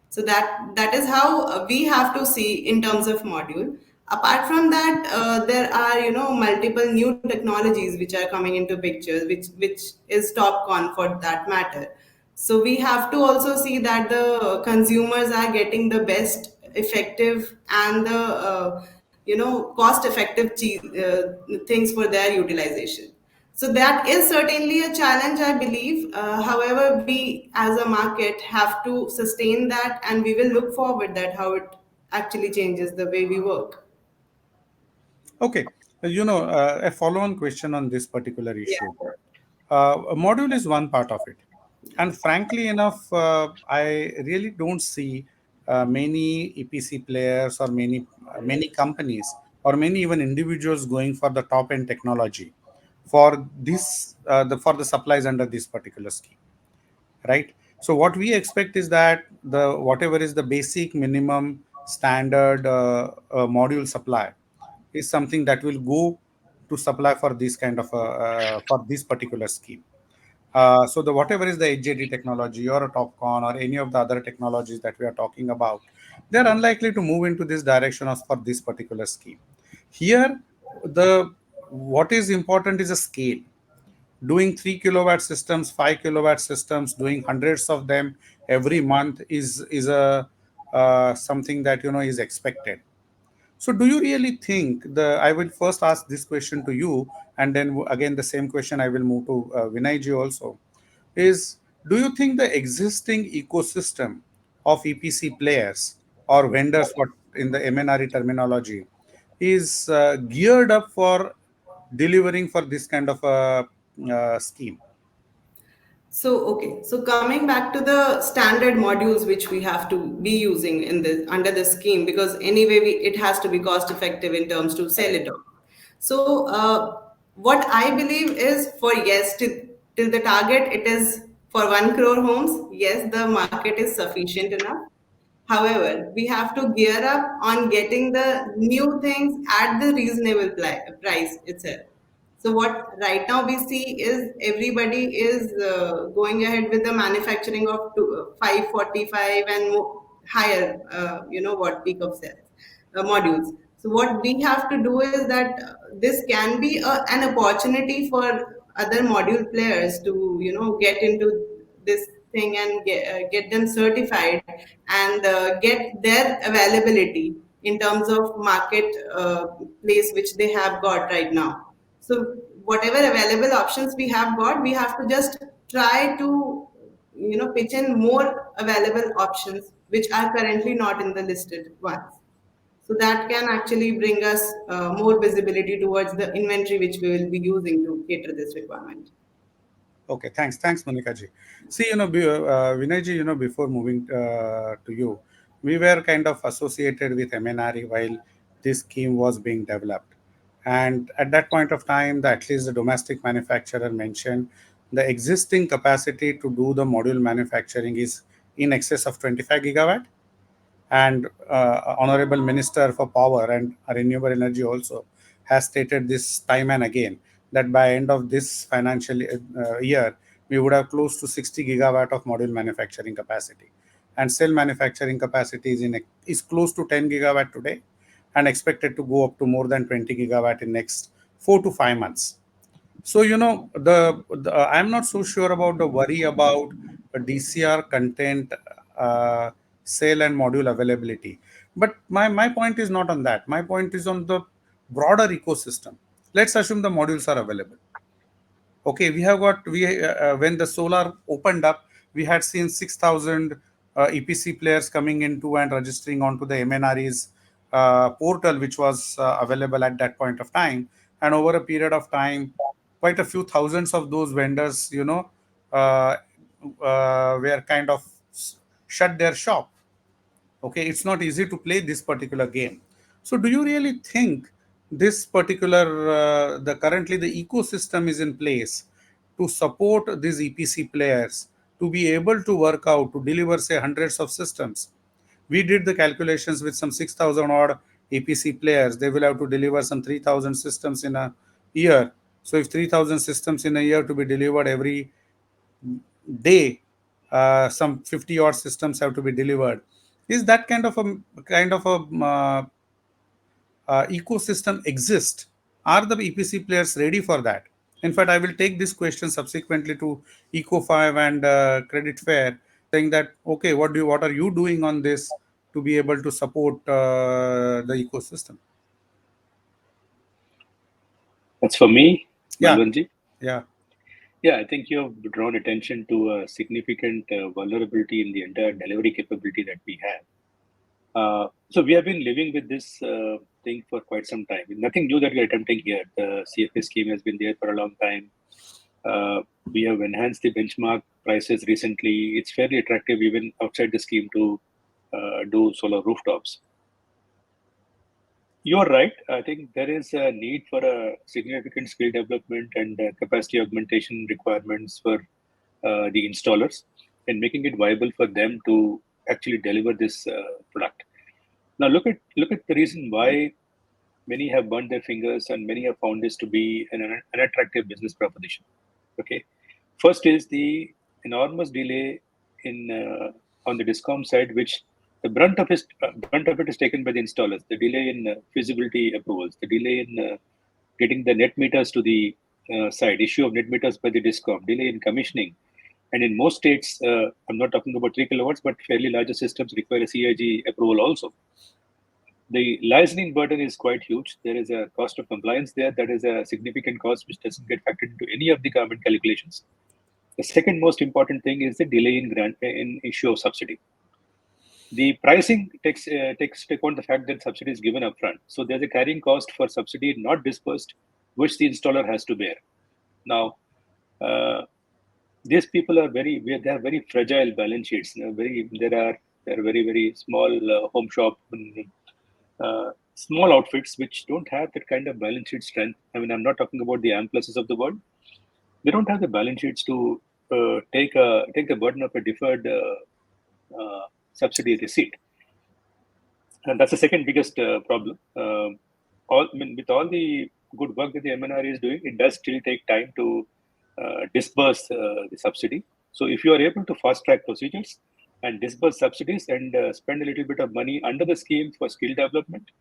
[SPEAKER 6] So that is how we have to see in terms of module. Apart from that, there are multiple new technologies which are coming into pictures, which is topcon for that matter. So we have to also see that the consumers are getting the best effective and the cost effective things for their utilization. So that is certainly a challenge, I believe. However, we as a market have to sustain that, and we will look forward that how it actually changes the way we work.
[SPEAKER 5] Okay, a follow-on question on this particular issue.
[SPEAKER 6] Yeah.
[SPEAKER 5] A module is one part of it, and frankly enough, I really don't see many EPC players or many companies or many even individuals going for the top-end technology for for the supplies under this particular scheme, right? So what we expect is that the whatever is the basic minimum standard module supply is something that will go to supply for this kind of for this particular scheme. So the whatever is the HJT technology or a TopCon or any of the other technologies that we are talking about, they are unlikely to move into this direction of for this particular scheme. Here, the what is important is a scale. Doing 3 kilowatt systems, 5 kilowatt systems, doing hundreds of them every month is a something that is expected. So, do you really think the? I will first ask this question to you, and then again the same question I will move to Vinay ji also. Is do you think the existing ecosystem of EPC players or vendors, what in the MNRE terminology, is geared up for delivering for this kind of a scheme?
[SPEAKER 6] So, okay. So coming back to the standard modules which we have to be using in this under the scheme, because anyway it has to be cost effective in terms to sell it off. So what I believe is, for yes, till the target it is for 1 crore homes. Yes, the market is sufficient enough. However, we have to gear up on getting the new things at the reasonable price itself. So what right now we see is everybody is going ahead with the manufacturing of 545 and higher, what peak of cells modules. So what we have to do is that this can be an opportunity for other module players to get into this thing and get them certified and get their availability in terms of market place which they have got right now. So whatever available options we have got, we have to just try to pitch in more available options which are currently not in the listed ones. So that can actually bring us more visibility towards the inventory which we will be using to cater this requirement.
[SPEAKER 5] Okay, thanks, Monica ji. See, Vinay ji, before moving to you, we were kind of associated with MNRE while this scheme was being developed. And at that point of time, at least the domestic manufacturer mentioned the existing capacity to do the module manufacturing is in excess of 25 gigawatt. And honorable minister for power and renewable energy also has stated this time and again that by end of this financial year we would have close to 60 gigawatt of module manufacturing capacity, and cell manufacturing capacity is close to 10 gigawatt today and expected to go up to more than 20 gigawatt in next 4 to 5 months. So, I'm not so sure about the worry about DCR content, sale and module availability. But my point is not on that. My point is on the broader ecosystem. Let's assume the modules are available. Okay, we have got when the solar opened up, we had seen 6,000 EPC players coming into and registering onto the MNRE's portal, which was available at that point of time. And over a period of time, quite a few thousands of those vendors, uh, were kind of shut their shop. Okay, it's not easy to play this particular game. So do you really think this particular the currently the ecosystem is in place to support these EPC players to be able to work out to deliver say hundreds of systems? We did the calculations with some 6,000 odd EPC players. They will have to deliver some 3,000 systems in a year. So if 3,000 systems in a year to be delivered every day, some 50 odd systems have to be delivered. Is that kind of a ecosystem exist? Are the EPC players ready for that? In fact, I will take this question subsequently to Eco5 and Credit Fair, saying that okay, what are you doing on this to be able to support the ecosystem?
[SPEAKER 4] That's for me,
[SPEAKER 5] Yeah,
[SPEAKER 4] Malvanji.
[SPEAKER 5] yeah.
[SPEAKER 4] Yeah, I think you have drawn attention to a significant vulnerability in the entire delivery capability that we have. So we have been living with this thing for quite some time. Nothing new that we're attempting here. The CFA scheme has been there for a long time. We have enhanced the benchmark prices recently. It's fairly attractive even outside the scheme to do solar rooftops. You're right. I think there is a need for a significant skill development and capacity augmentation requirements for the installers and making it viable for them to actually deliver this product. Now look at the reason why many have burned their fingers and many have found this to be an unattractive business proposition. Okay, first is the enormous delay in on the discom side, which the brunt of it is taken by the installers. The delay in feasibility approvals, the delay in getting the net meters to the side, issue of net meters by the discom, delay in commissioning, and in most states, I'm not talking about 3 kilowatts, but fairly larger systems require a CIG approval also. The licensing burden is quite huge. There is a cost of compliance there that is a significant cost which doesn't get factored into any of the government calculations. The second most important thing is the delay in grant in issue of subsidy. The pricing takes take on the fact that subsidy is given upfront. So there's a carrying cost for subsidy not dispersed, which the installer has to bear. Now, these people are they have very fragile balance sheets. They're very small home shop. Small outfits which don't have that kind of balance sheet strength. I mean, I'm not talking about the Ampluses of the world. They don't have the balance sheets to take the burden of a deferred subsidy receipt, and that's the second biggest problem. With all the good work that the MNR is doing, it does still take time to disburse the subsidy. So, if you are able to fast track procedures and disburse subsidies and spend a little bit of money under the scheme for skill development,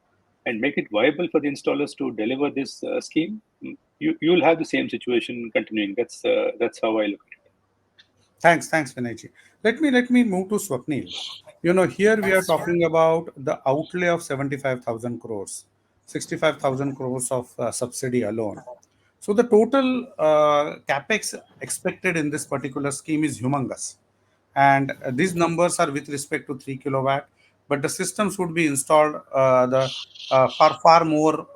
[SPEAKER 4] and make it viable for the installers to deliver this scheme, you will have the same situation continuing. That's how I look at it.
[SPEAKER 5] Thanks, Vinayji. Let me move to Swapnil. Here we are talking about the outlay of 75,000 crores, 65,000 crores of subsidy alone. So the total capex expected in this particular scheme is humongous, and these numbers are with respect to 3 kilowatt. But the systems would be installed the far more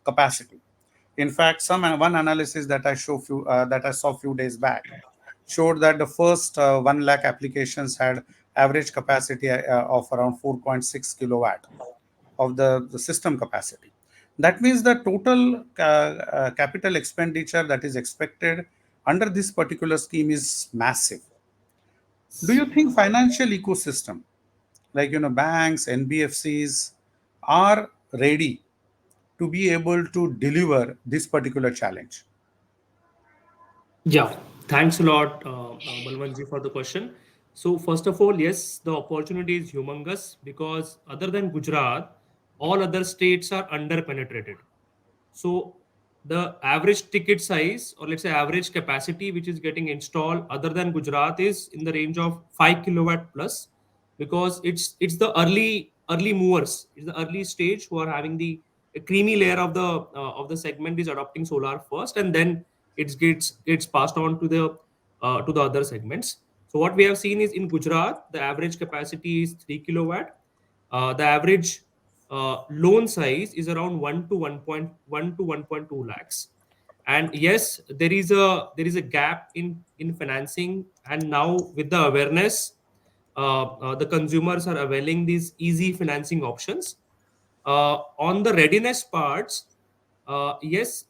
[SPEAKER 5] capacity. In fact, some one analysis that I saw few days back showed that the first 1 lakh applications had average capacity of around 4.6 kilowatt of the system capacity. That means the total capital expenditure that is expected under this particular scheme is massive. Do you think financial ecosystem like banks, NBFCs are ready to be able to deliver this particular challenge?
[SPEAKER 7] Yeah, thanks a lot, Balwanji, for the question. So, first of all, yes, the opportunity is humongous because other than Gujarat, all other states are under penetrated. So the average ticket size, or let's say average capacity, which is getting installed other than Gujarat, is in the range of 5 kilowatt plus, because it's the early movers, it's the early stage who are having the creamy layer of the segment is adopting solar first, and then it gets passed on to the other segments. So what we have seen is in Gujarat, the average capacity is 3 kilowatt. The average loan size is around 1 to 1.2 lakhs. And yes, there is a gap in financing, and now with the awareness, the consumers are availing these easy financing options. On the readiness parts, yes,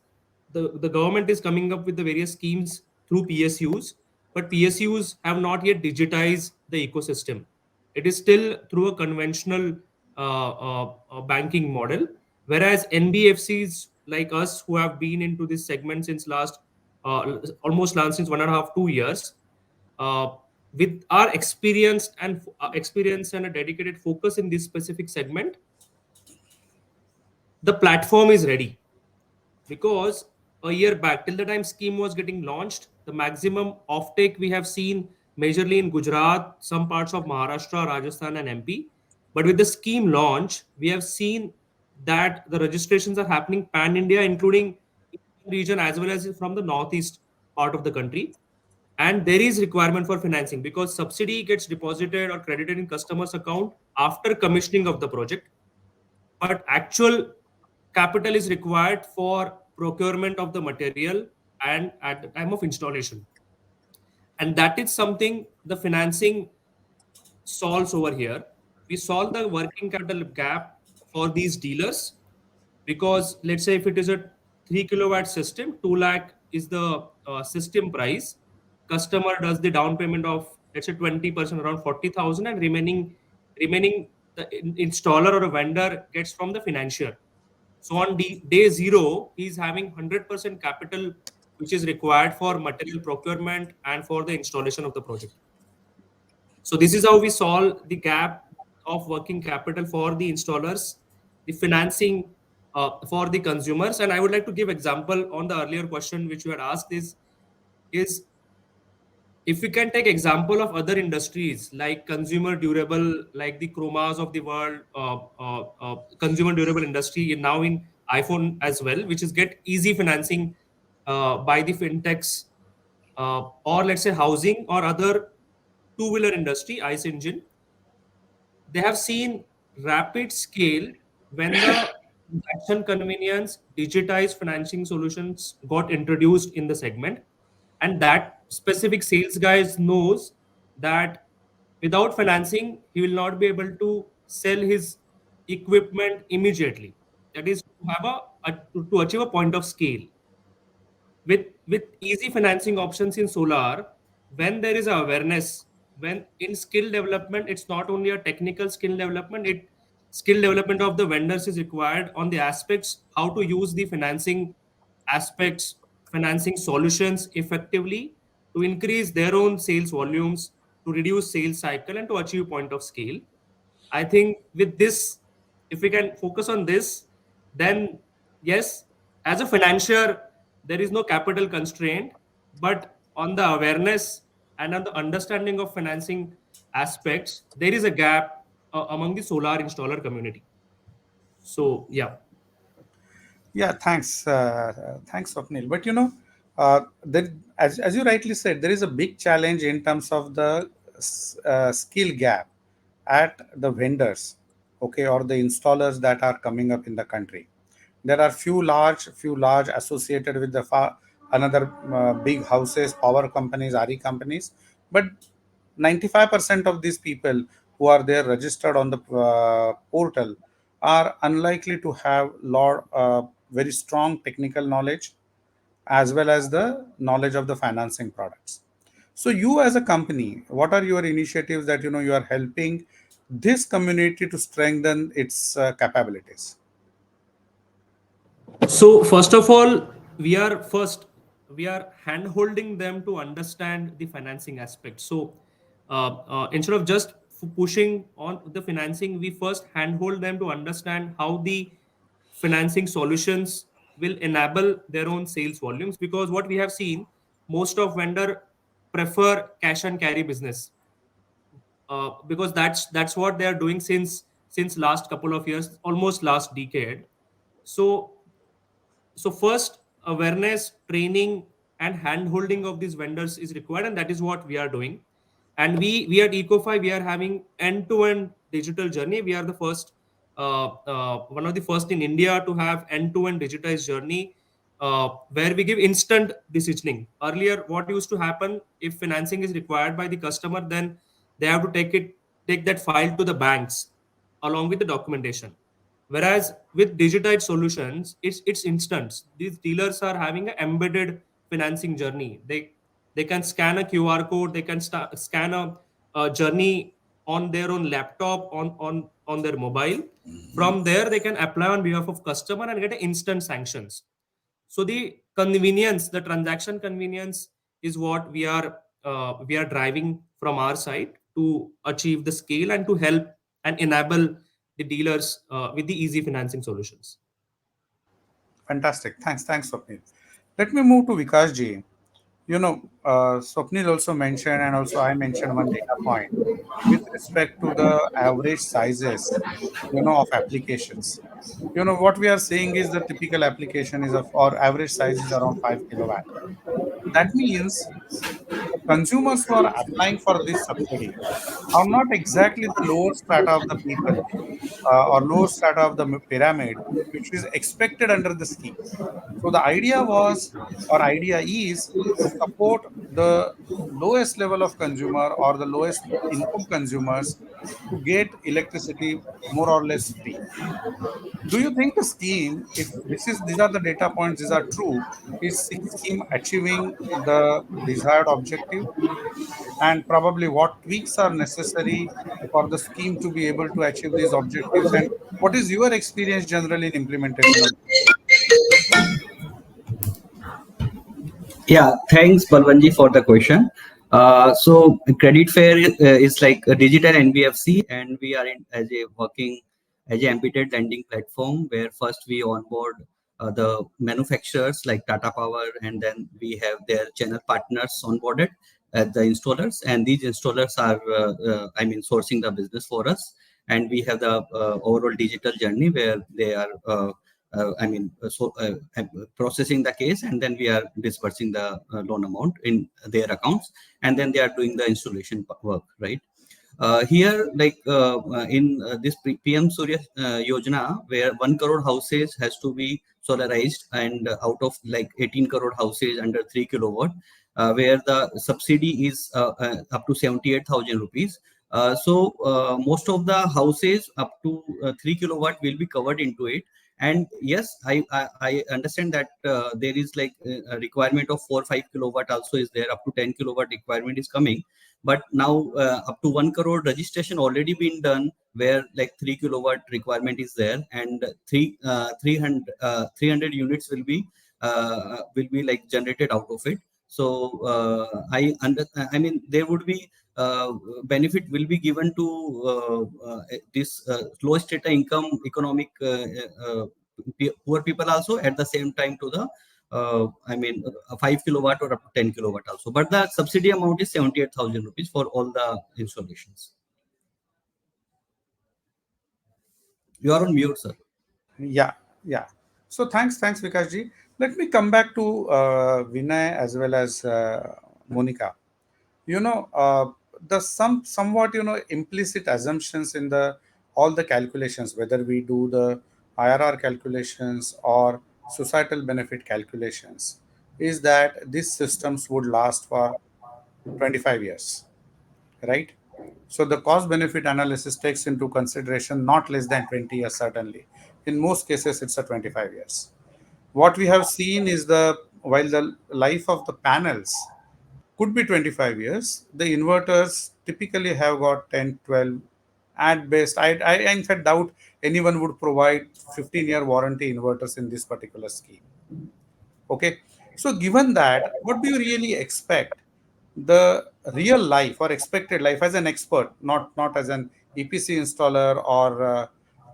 [SPEAKER 7] the government is coming up with the various schemes through PSUs, but PSUs have not yet digitized the ecosystem. It is still through a conventional banking model, whereas NBFCs like us, who have been into this segment since almost last since 1.5 2 years, uh, with our experience and a dedicated focus in this specific segment, the platform is ready. Because a year back, till the time scheme was getting launched, the maximum offtake we have seen majorly in Gujarat, some parts of Maharashtra, Rajasthan, and MP. But with the scheme launch, we have seen that the registrations are happening pan India, including Eastern region as well as from the northeast part of the country. And there is requirement for financing because subsidy gets deposited or credited in customers' account after commissioning of the project, but actual capital is required for procurement of the material and at the time of installation. And that is something the financing solves over here. We solve the working capital gap for these dealers, because let's say if it is a 3 kilowatt system, 2 lakh is the system price. Customer does the down payment of, let's say, 20%, around 40,000, and remaining the installer or a vendor gets from the financier. So on day zero, he's having 100% capital, which is required for material procurement and for the installation of the project. So this is how we solve the gap of working capital for the installers, the financing for the consumers. And I would like to give example on the earlier question which you had asked is if we can take example of other industries like consumer durable, like the chromas of the world, consumer durable industry now in iPhone as well, which is get easy financing by the fintechs, or let's say housing or other two-wheeler industry, ICE engine, they have seen rapid scale when the transaction convenience, digitized financing solutions got introduced in the segment. And that specific sales guys knows that without financing, he will not be able to sell his equipment immediately. That is to have to achieve a point of scale with easy financing options in solar. When there is awareness, when in skill development, it's not only a technical skill development, it skill development of the vendors is required on the aspects how to use the financing aspects, financing solutions effectively to increase their own sales volumes, to reduce sales cycle, and to achieve point of scale. I think with this if we can focus on this, then yes, as a financier, there is no capital constraint, but on the awareness and on the understanding of financing aspects, there is a gap among the solar installer community. So yeah.
[SPEAKER 5] Yeah, thanks, Swapnil. But there, as you rightly said, there is a big challenge in terms of the skill gap at the vendors, okay, or the installers that are coming up in the country. There are few large associated with the another big houses, power companies, RE companies, but 95% of these people who are there registered on the portal are unlikely to have very strong technical knowledge as well as the knowledge of the financing products. So you as a company, what are your initiatives that you are helping this community to strengthen its capabilities?
[SPEAKER 7] So first of all, we are hand holding them to understand the financing aspect. So instead of just pushing on the financing, we first hand hold them to understand how the financing solutions will enable their own sales volumes. Because what we have seen, most of vendor prefer cash and carry business, because that's what they are doing since last couple of years, almost last decade. So so first, awareness, training, and hand holding of these vendors is required, and that is what we are doing. And we at Eco5, we are having end to end digital journey. We are the first, one of the first in India to have end to end digitized journey, where we give instant decisioning. Earlier, what used to happen, if financing is required by the customer, then they have to take that file to the banks along with the documentation. Whereas with digitized solutions, it's instant. These dealers are having an embedded financing journey. They can scan a QR code, they can scan a journey on their own laptop, on their mobile. From there, they can apply on behalf of customer and get instant sanctions. So the convenience, the transaction convenience, is what we are driving from our side to achieve the scale and to help and enable the dealers with the easy financing solutions.
[SPEAKER 5] Fantastic. Thanks, Swapnil. Let me move to Vikas ji. Swapnil also mentioned, and also I mentioned one data point with respect to the average sizes, of applications. What we are saying is the typical application is of, or average size is around 5 kilowatt. That means the consumers who are applying for this subsidy are not exactly the lower strata of the people or lower strata of the pyramid, which is expected under the scheme. So the idea was, or idea is, to support the lowest level of consumer or the lowest income consumers to get electricity more or less free. Do you think the scheme, if these are the data points, these are true, is scheme achieving the desired objective? And probably what tweaks are necessary for the scheme to be able to achieve these objectives? And what is your experience generally in implementation of?
[SPEAKER 8] Yeah, thanks, Balwanji, for the question. So Credit Fair is like a digital NBFC, and we are as a working as a embedded lending platform where first we onboard the manufacturers like Tata Power, and then we have their channel partners onboarded as the installers, and these installers are, sourcing the business for us, and we have the overall digital journey where they are. Processing the case, and then we are dispersing the loan amount in their accounts, and then they are doing the installation work, right? Here, in this PM Surya Yojana, where 1 crore houses has to be solarized, and out of like 18 crore houses under 3 kilowatt, where the subsidy is up to 78,000 rupees. Most of the houses up to 3 kilowatt will be covered into it. And yes, I understand that there is like a requirement of 4 5 kilowatt also is there, up to 10 kilowatt requirement is coming. But now up to 1 crore registration already been done, where like 3 kilowatt requirement is there, and 300 units will be like generated out of it. So I mean there would be uh, benefit will be given to this lowest data income economic poor people also, at the same time to the I mean 5 kilowatt or up to 10 kilowatt also. But the subsidy amount is 78,000 rupees for all the installations. You are on mute, sir.
[SPEAKER 5] Yeah, yeah. So thanks, Vikashji. Let me come back to Vinay as well as Monica. You know, the somewhat implicit assumptions in the all the calculations, whether we do the IRR calculations or societal benefit calculations, is that these systems would last for 25 years, right? So the cost benefit analysis takes into consideration not less than 20 years, certainly. In most cases, it's a 25 years. What we have seen is while the life of the panels could be 25 years, the inverters typically have got 10, 12 at best. I in fact doubt anyone would provide 15-year warranty inverters in this particular scheme. Okay. So given that, what do you really expect the real life or expected life as an expert, not as an EPC installer or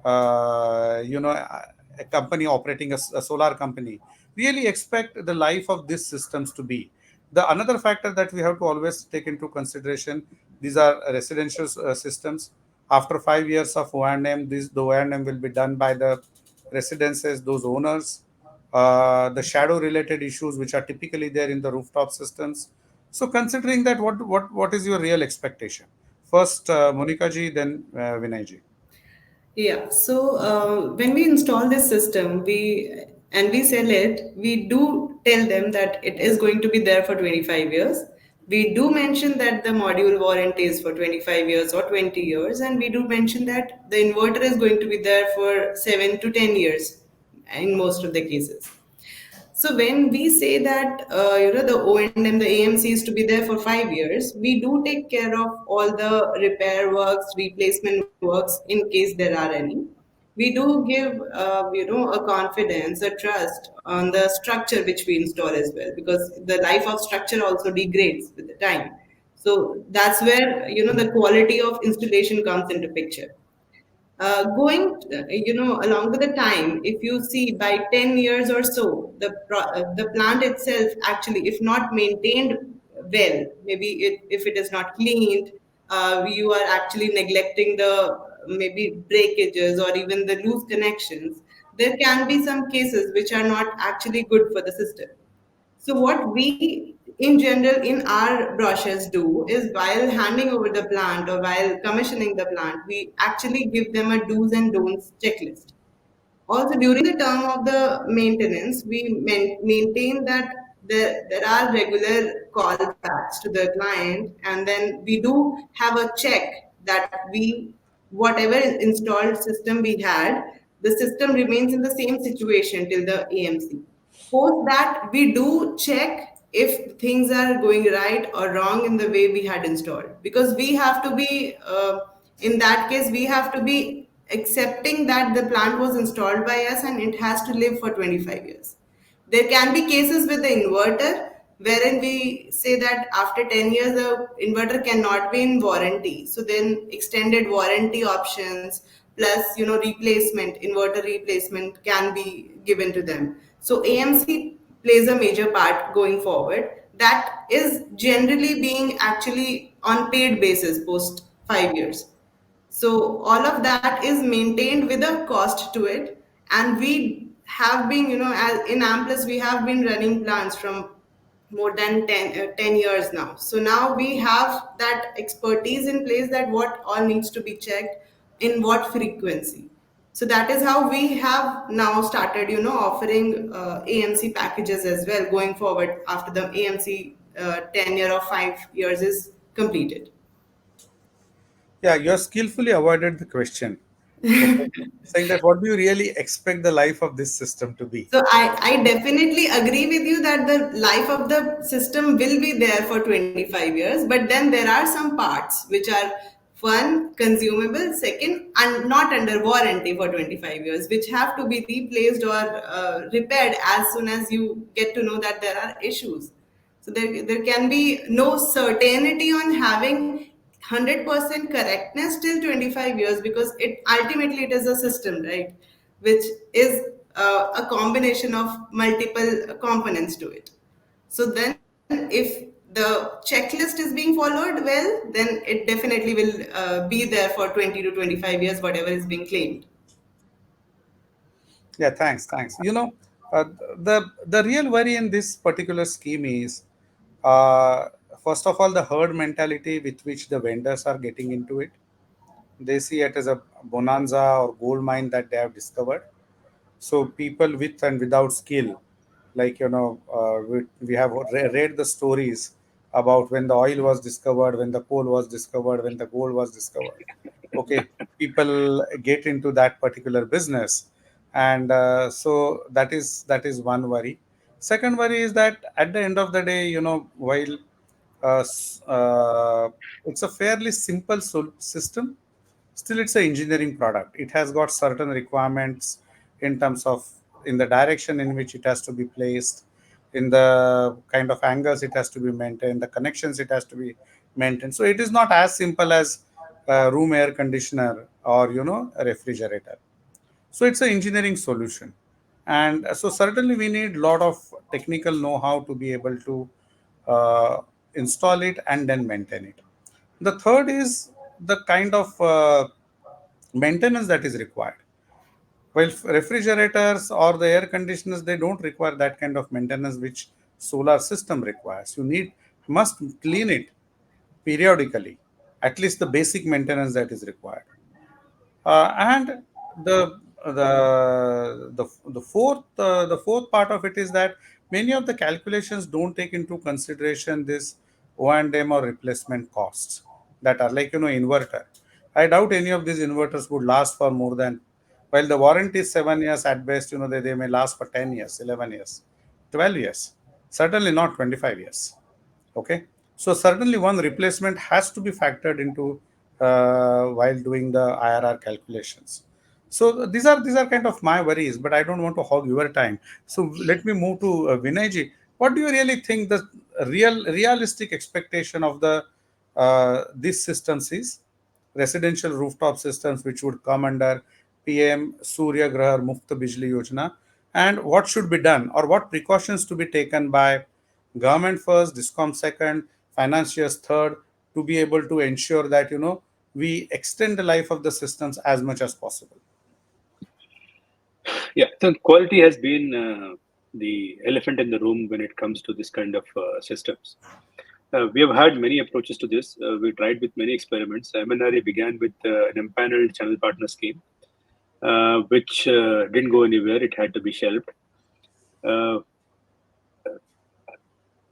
[SPEAKER 5] a company operating a solar company, really expect the life of these systems to be? The another factor that we have to always take into consideration, these are residential systems. After 5 years of O&M, the O&M will be done by the residences, those owners, the shadow related issues which are typically there in the rooftop systems. So considering that, what is your real expectation? First, Monica ji, then Vinay ji.
[SPEAKER 6] Yeah, so when we install this system, we sell it, we do tell them that it is going to be there for 25 years. We do mention that the module warranty is for 25 years or 20 years, and we do mention that the inverter is going to be there for 7 to 10 years in most of the cases. So when we say that the O&M, the AMC is to be there for 5 years, we do take care of all the repair works, replacement works in case there are any. We do give a confidence, a trust on the structure which we install as well, because the life of structure also degrades with the time. So that's where the quality of installation comes into picture. Going along with the time, if you see by 10 years or so, the plant itself actually, if not maintained well, maybe if it is not cleaned, you are actually neglecting the maybe breakages or even the loose connections. There can be some cases which are not actually good for the system. So what we in general in our brochures do is, while handing over the plant or while commissioning the plant, we actually give them a do's and don'ts checklist. Also, during the term of the maintenance, we maintain that there are regular callbacks to the client, and then we do have a check that whatever installed system we had, the system remains in the same situation till the AMC. Post that, we do check if things are going right or wrong in the way we had installed, because we have to be in that case we have to be accepting that the plant was installed by us and it has to live for 25 years. There can be cases with the inverter wherein we say that after 10 years the inverter cannot be in warranty. So then extended warranty options plus replacement, inverter replacement can be given to them. So AMC plays a major part going forward. That is generally being actually on paid basis post 5 years. So all of that is maintained with a cost to it, and we have been, as in Amplus, we have been running plants from more than 10 years now. So now we have that expertise in place, that what all needs to be checked in what frequency. So that is how we have now started, offering AMC packages as well going forward after the AMC 10 year or 5 years is completed.
[SPEAKER 5] Yeah, you have skillfully avoided the question. Okay, saying that what do you really expect the life of this system to be?
[SPEAKER 6] So I definitely agree with you that the life of the system will be there for 25 years, but then there are some parts which are one, consumable, second, and not under warranty for 25 years, which have to be replaced or repaired as soon as you get to know that there are issues. So there can be no certainty on having 100% correctness till 25 years, because it ultimately it is a system, right, which is a combination of multiple components to it. So then if the checklist is being followed well, then it definitely will be there for 20 to 25 years, whatever is being claimed.
[SPEAKER 5] Yeah, thanks. Uh, the real worry in this particular scheme is, uh, first of all, the herd mentality with which the vendors are getting into it. They see it as a bonanza or gold mine that they have discovered. So people with and without skill, like we have read the stories about when the oil was discovered, when the coal was discovered, when the gold was discovered. Okay, people get into that particular business, and so that is one worry. Second worry is that at the end of the day, while it's a fairly simple system, still it's an engineering product. It has got certain requirements in terms of, in the direction in which it has to be placed, in the kind of angles it has to be maintained, the connections it has to be maintained. So it is not as simple as a room air conditioner or a refrigerator. So it's an engineering solution, and so certainly we need a lot of technical know-how to be able to uh, install it and then maintain it. The third is the kind of maintenance that is required. While refrigerators or the air conditioners, they don't require that kind of maintenance which solar system requires. Must clean it periodically, at least the basic maintenance that is required. And the fourth part of it is that many of the calculations don't take into consideration this O&M or replacement costs that are like inverter. I doubt any of these inverters would last for more than, while the warranty is 7 years at best, they may last for 10 years, 11 years, 12 years, certainly not 25 years. Okay, so certainly one replacement has to be factored into while doing the IRR calculations. So these are kind of my worries, but I don't want to hog your time. So let me move to Vinayji. What do you really think the realistic expectation of the these systems is? Residential rooftop systems which would come under PM Surya Ghar Muft Bijli Yojana, and what should be done or what precautions to be taken by government first, discom second, financiers third, to be able to ensure that we extend the life of the systems as much as possible.
[SPEAKER 4] Yeah, so quality has been the elephant in the room when it comes to this kind of systems. We have had many approaches to this. We tried with many experiments. MNRE began with an empaneled channel partner scheme, which didn't go anywhere. It had to be shelved. Uh,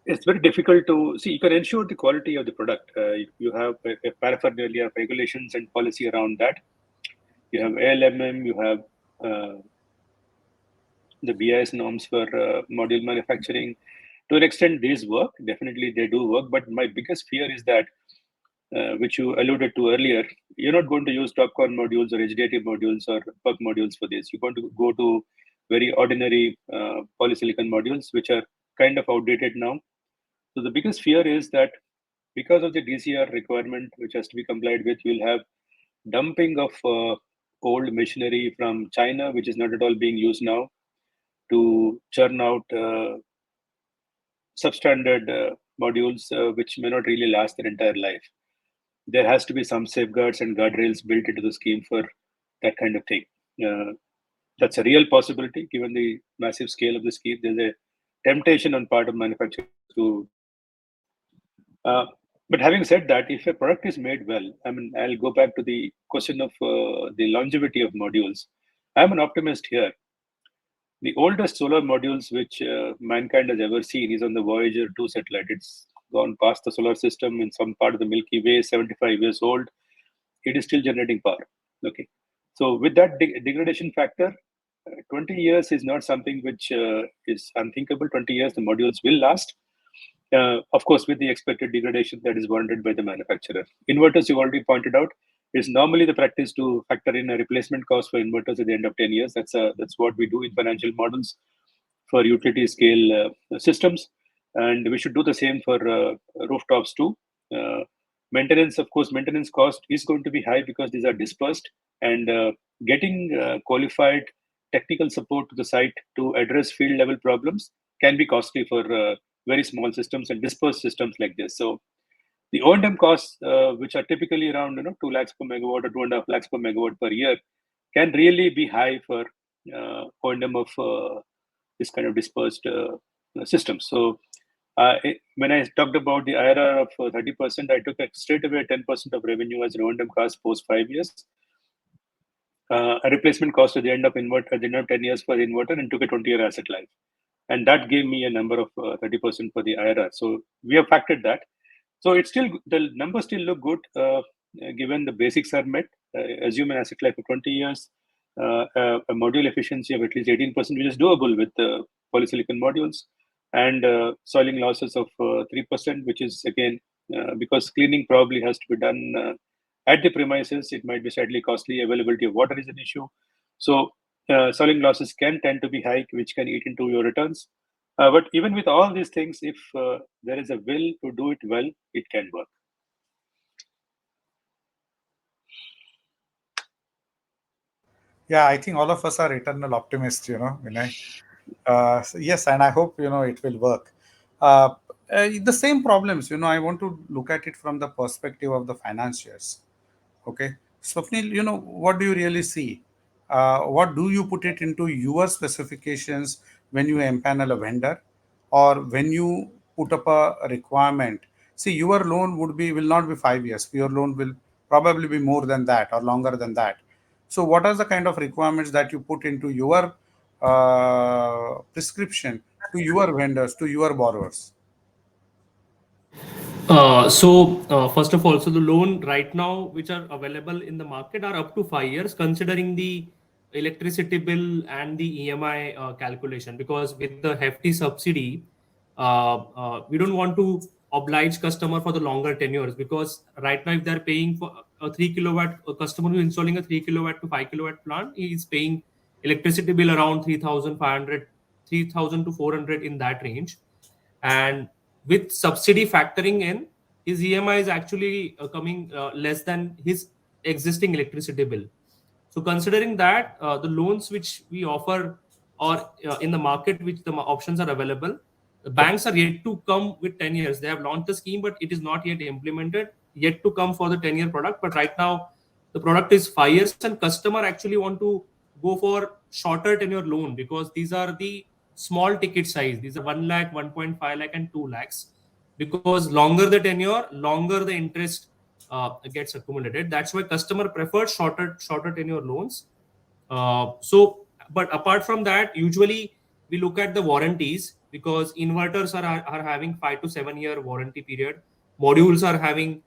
[SPEAKER 4] it's very difficult to see. You can ensure the quality of the product. You have a paraphernalia of regulations and policy around that. You have ALMM. You have the BIS norms for module manufacturing. To an extent, these work. Definitely, they do work. But my biggest fear is that, which you alluded to earlier, you're not going to use TOPCon modules or HDIT modules or PUG modules for this. You're going to go to very ordinary polysilicon modules, which are kind of outdated now. So the biggest fear is that because of the DCR requirement, which has to be complied with, you'll have dumping of old machinery from China, which is not at all being used now, to churn out substandard modules, which may not really last their entire life. There has to be some safeguards and guardrails built into the scheme for that kind of thing. That's a real possibility given the massive scale of the scheme. There's a temptation on part of manufacturers to do that. But having said that, if a product is made well, I mean, I'll go back to the question of the longevity of modules. I'm an optimist here. The oldest solar modules which mankind has ever seen is on the Voyager 2 satellite. It's gone past the solar system in some part of the Milky Way, 75 years old. It is still generating power. Okay. So with that degradation factor, 20 years is not something which is unthinkable. 20 years, the modules will last. Of course, with the expected degradation that is warranted by the manufacturer. Inverters, you already pointed out, is normally the practice to factor in a replacement cost for inverters at the end of 10 years. That's what we do in financial models for utility scale systems. And we should do the same for rooftops too. Maintenance, of course, maintenance cost is going to be high because these are dispersed, and getting qualified technical support to the site to address field level problems can be costly for very small systems and dispersed systems like this. So the O&M costs, which are typically around 2 lakhs per megawatt or 2.5 lakhs per megawatt per year, can really be high for O&M of this kind of dispersed systems. So when I talked about the IRR of 30%, I took straight away 10% of revenue as an O&M cost post 5 years, a replacement cost at the end of 10 years for the inverter, and took a 20-year asset life. And that gave me a number of 30% for the IRR. So we have factored that. So it's still, the numbers still look good given the basics are met. Assume an asset life of 20 years, a module efficiency of at least 18%, which is doable with polysilicon modules, and soiling losses of 3%, which is again because cleaning probably has to be done at the premises. It might be slightly costly. Availability of water is an issue. So soiling losses can tend to be high, which can eat into your returns. But even with all these things, if there is a will to do it well, it can work.
[SPEAKER 5] Yeah, I think all of us are eternal optimists, Vinay. So yes, and I hope it will work. The same problems, I want to look at it from the perspective of the financiers. Okay, Swapnil, what do you really see? What do you put it into your specifications when you empanel a vendor, or when you put up a requirement? See, your loan will not be 5 years. Your loan will probably be more than that or longer than that. So, what are the kind of requirements that you put into your prescription to your vendors, to your borrowers?
[SPEAKER 7] First of all, so the loan right now, which are available in the market, are up to 5 years, considering the electricity bill and the EMI calculation. Because with the hefty subsidy, we don't want to oblige customer for the longer tenures. Because right now, if they're paying for a 3 kilowatt, a customer who is installing a 3 kilowatt to 5 kilowatt plant, he is paying electricity bill around 3,500, 3,000 to 400 in that range. And with subsidy factoring in, his EMI is actually coming less than his existing electricity bill. So considering that, the loans which we offer, or in the market which the options are available, the banks are yet to come with 10 years. They have launched the scheme, but it is not yet implemented, yet to come for the 10-year product. But right now, the product is 5 years, and customer actually want to go for shorter tenure loan, because these are the small ticket size. These are 1 lakh, 1.5 lakh, and 2 lakhs. Because longer the tenure, longer the interest gets accumulated. That's why customer prefers shorter tenure loans. But apart from that, usually we look at the warranties, because inverters are having 5 to 7 year warranty period. Modules are having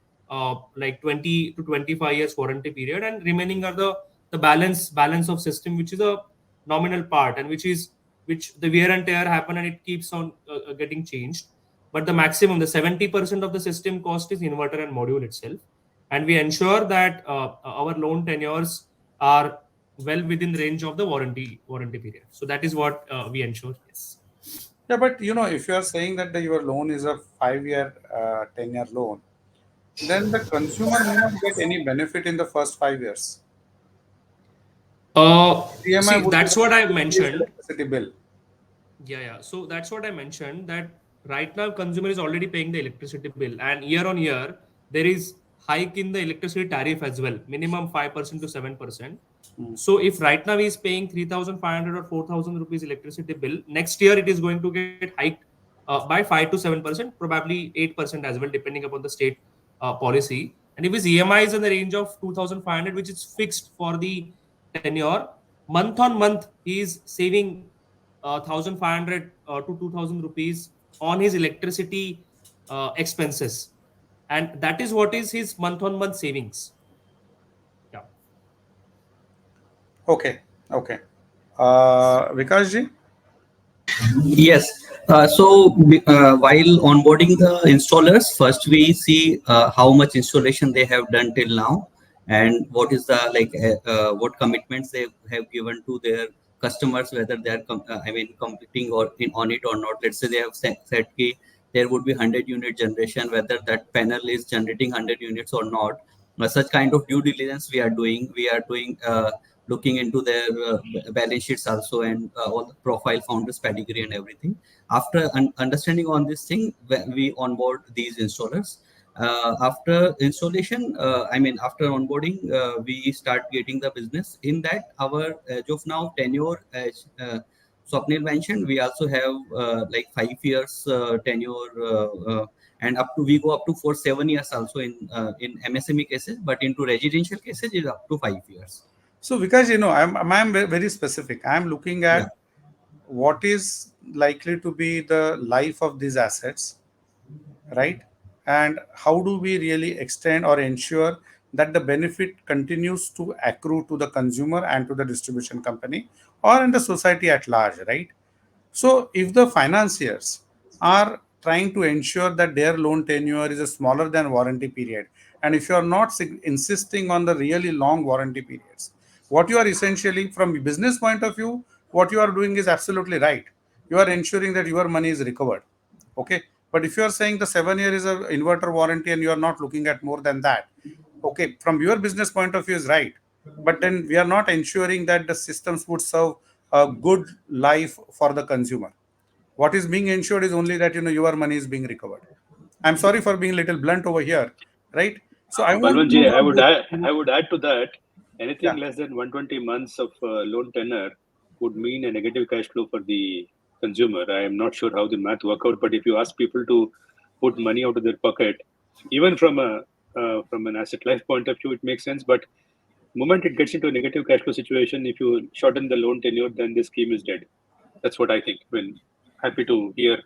[SPEAKER 7] like 20 to 25 years warranty period, and remaining are the balance of system, which is a nominal part, and which the wear and tear happen, and it keeps on getting changed. But the maximum, the 70% of the system cost is inverter and module itself. And we ensure that our loan tenures are well within range of the warranty period. So that is what we ensure. Yes.
[SPEAKER 5] Yeah, but if you are saying that your loan is a 5 year, 10-year loan, then the consumer may not get any benefit in the first 5 years. EMI
[SPEAKER 7] See,
[SPEAKER 5] would be
[SPEAKER 7] that's
[SPEAKER 5] the
[SPEAKER 7] what I
[SPEAKER 5] increased
[SPEAKER 7] mentioned.
[SPEAKER 5] electricity bill.
[SPEAKER 7] Yeah. So that's what I mentioned, that right now consumer is already paying the electricity bill, and year on year there is hike in the electricity tariff as well, minimum 5% to 7%.
[SPEAKER 5] Mm.
[SPEAKER 7] So if right now he is paying 3,500 or 4,000 rupees electricity bill, next year it is going to get hiked by 5 to 7%, probably 8% as well, depending upon the state policy. And if his EMI is in the range of 2,500, which is fixed for the tenure, month on month he is saving 1,500 to 2,000 rupees on his electricity expenses, and that is what is his month on month savings. Yeah.
[SPEAKER 5] Okay, okay. Vikas ji?
[SPEAKER 8] Yes. While onboarding the installers, first we see how much installation they have done till now, and what is the what commitments they have given to their customers, whether they are completing or on it or not. Let's say they have said there would be 100 unit generation, whether that panel is generating 100 units or not. Such kind of due diligence we are doing. We are doing looking into their balance sheets also, and all the profile, founders pedigree and everything. After understanding on this thing, we onboard these installers. After installation, after onboarding, we start getting the business. In that, our as of now tenure, as Swapnil mentioned, we also have like 5 years tenure, and up to we go up to for 7 years also in MSME cases, but into residential cases is up to 5 years.
[SPEAKER 5] So because I'm very specific. I'm looking
[SPEAKER 8] Yeah.
[SPEAKER 5] at what is likely to be the life of these assets, right? And how do we really extend or ensure that the benefit continues to accrue to the consumer and to the distribution company or in the society at large, right? So, if the financiers are trying to ensure that their loan tenure is a smaller than warranty period, and if you are not insisting on the really long warranty periods, what you are essentially, from a business point of view, what you are doing is absolutely right. You are ensuring that your money is recovered. Okay. But if you are saying the 7 year is a inverter warranty and you are not looking at more than that, okay, from your business point of view is right. But then we are not ensuring that the systems would serve a good life for the consumer. What is being ensured is only that your money is being recovered. I'm sorry for being a little blunt over here, right? So I want to know
[SPEAKER 4] Balwanji,
[SPEAKER 5] from both.
[SPEAKER 4] I would add to that, anything
[SPEAKER 5] Yeah.
[SPEAKER 4] less than 120 months of loan tenure would mean a negative cash flow for the consumer. I am not sure how the math work out, but if you ask people to put money out of their pocket, even from an asset life point of view, it makes sense. But moment it gets into a negative cash flow situation, if you shorten the loan tenure, then the scheme is dead. That's what I think. Well, happy to hear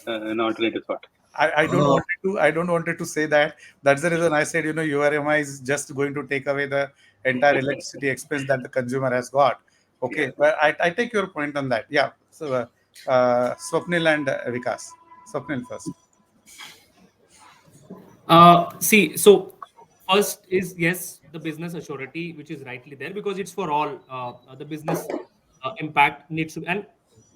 [SPEAKER 4] an alternative thought.
[SPEAKER 8] Uh,
[SPEAKER 5] I don't wanted to say that. That's the reason I said, URMI is just going to take away the entire electricity expense that the consumer has got.
[SPEAKER 4] Yeah.
[SPEAKER 5] Okay, but I take your point on that. Yeah. So, Swapnil and Vikas. Swapnil first.
[SPEAKER 7] See, so first is yes, the business assurity, which is rightly there because it's for all. The business impact needs to, and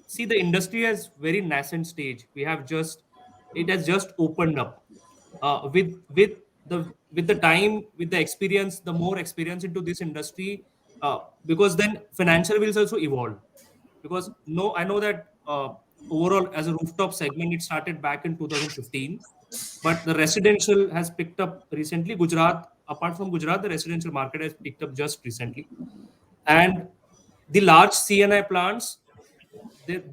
[SPEAKER 7] see, the industry has very nascent stage. It has just opened up. With the time, with the experience, the more experience into this industry, because then financial will also evolve. Because no, I know that overall as a rooftop segment, it started back in 2015, but the residential has picked up recently. Gujarat, apart from Gujarat, the residential market has picked up just recently. And the large CNI plants,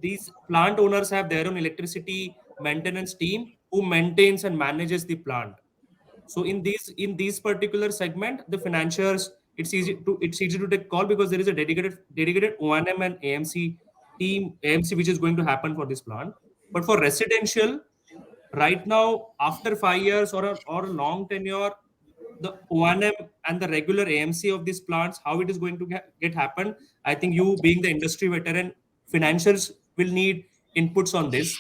[SPEAKER 7] these plant owners have their own electricity maintenance team who maintains and manages the plant. So in these particular segment, the financiers, it's easy to take call because there is a dedicated O&M and AMC team, AMC, which is going to happen for this plant. But for residential, right now, after 5 years or a long tenure, the O&M and the regular AMC of these plants, how it is going to get happen, I think you being the industry veteran, financials will need inputs on this.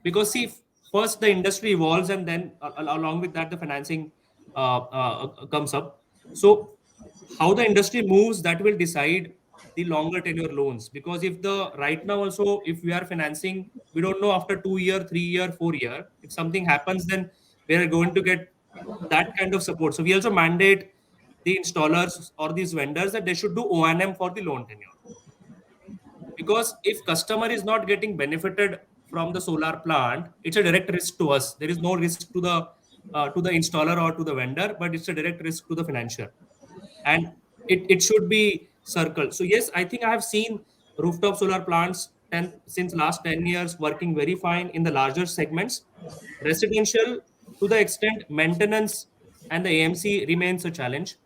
[SPEAKER 7] Because see, first the industry evolves and then along with that the financing comes up. So how the industry moves, that will decide the longer tenure loans. Because if the right now also, if we are financing, we don't know after 2 year, 3 year, 4 year, if something happens, then we are going to get that kind of support. So we also mandate the installers or these vendors that they should do O&M for the loan tenure. Because if customer is not getting benefited from the solar plant, it's a direct risk to us. There is no risk to the installer or to the vendor, but it's a direct risk to the financier. And it should be circled. So yes, I think I have seen rooftop solar plants since last 10 years working very fine in the larger segments. Residential, to the extent maintenance and the AMC remains a challenge.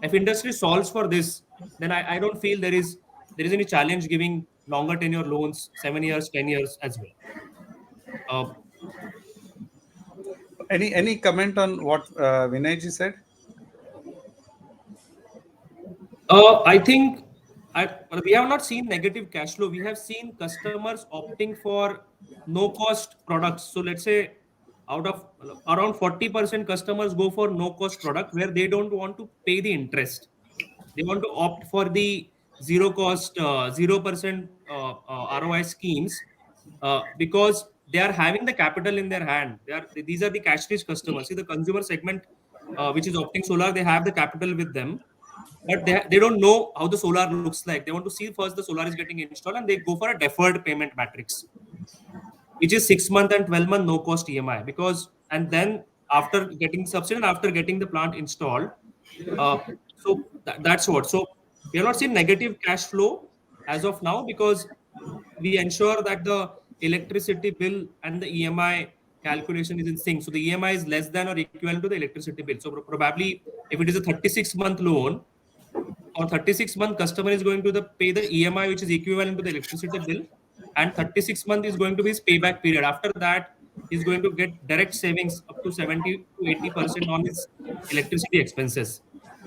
[SPEAKER 7] If industry solves for this, then I don't feel there is any challenge giving longer tenure loans, 7 years, 10 years as well. Uh,
[SPEAKER 5] Any comment on what Vinay ji said?
[SPEAKER 7] I think we have not seen negative cash flow. We have seen customers opting for no cost products. So let's say out of around 40% customers go for no cost product where they don't want to pay the interest. They want to opt for the zero cost, 0% ROI schemes, because they are having the capital in their hand. These are the cash rich customers. See, the consumer segment, which is opting solar, they have the capital with them, but they don't know how the solar looks like. They want to see first the solar is getting installed, and they go for a deferred payment matrix, which is 6 month and 12-month no cost EMI. Because and then after getting subsidy and after getting the plant installed, that's what. So we are not seeing negative cash flow as of now, because we ensure that the electricity bill and the EMI calculation is in sync. So the EMI is less than or equivalent to the electricity bill. So probably if it is a 36-month loan, or 36-month customer is going to pay the EMI which is equivalent to the electricity bill, and 36 month is going to be his payback period. After that, he's going to get direct savings up to 70 to 80% on his electricity expenses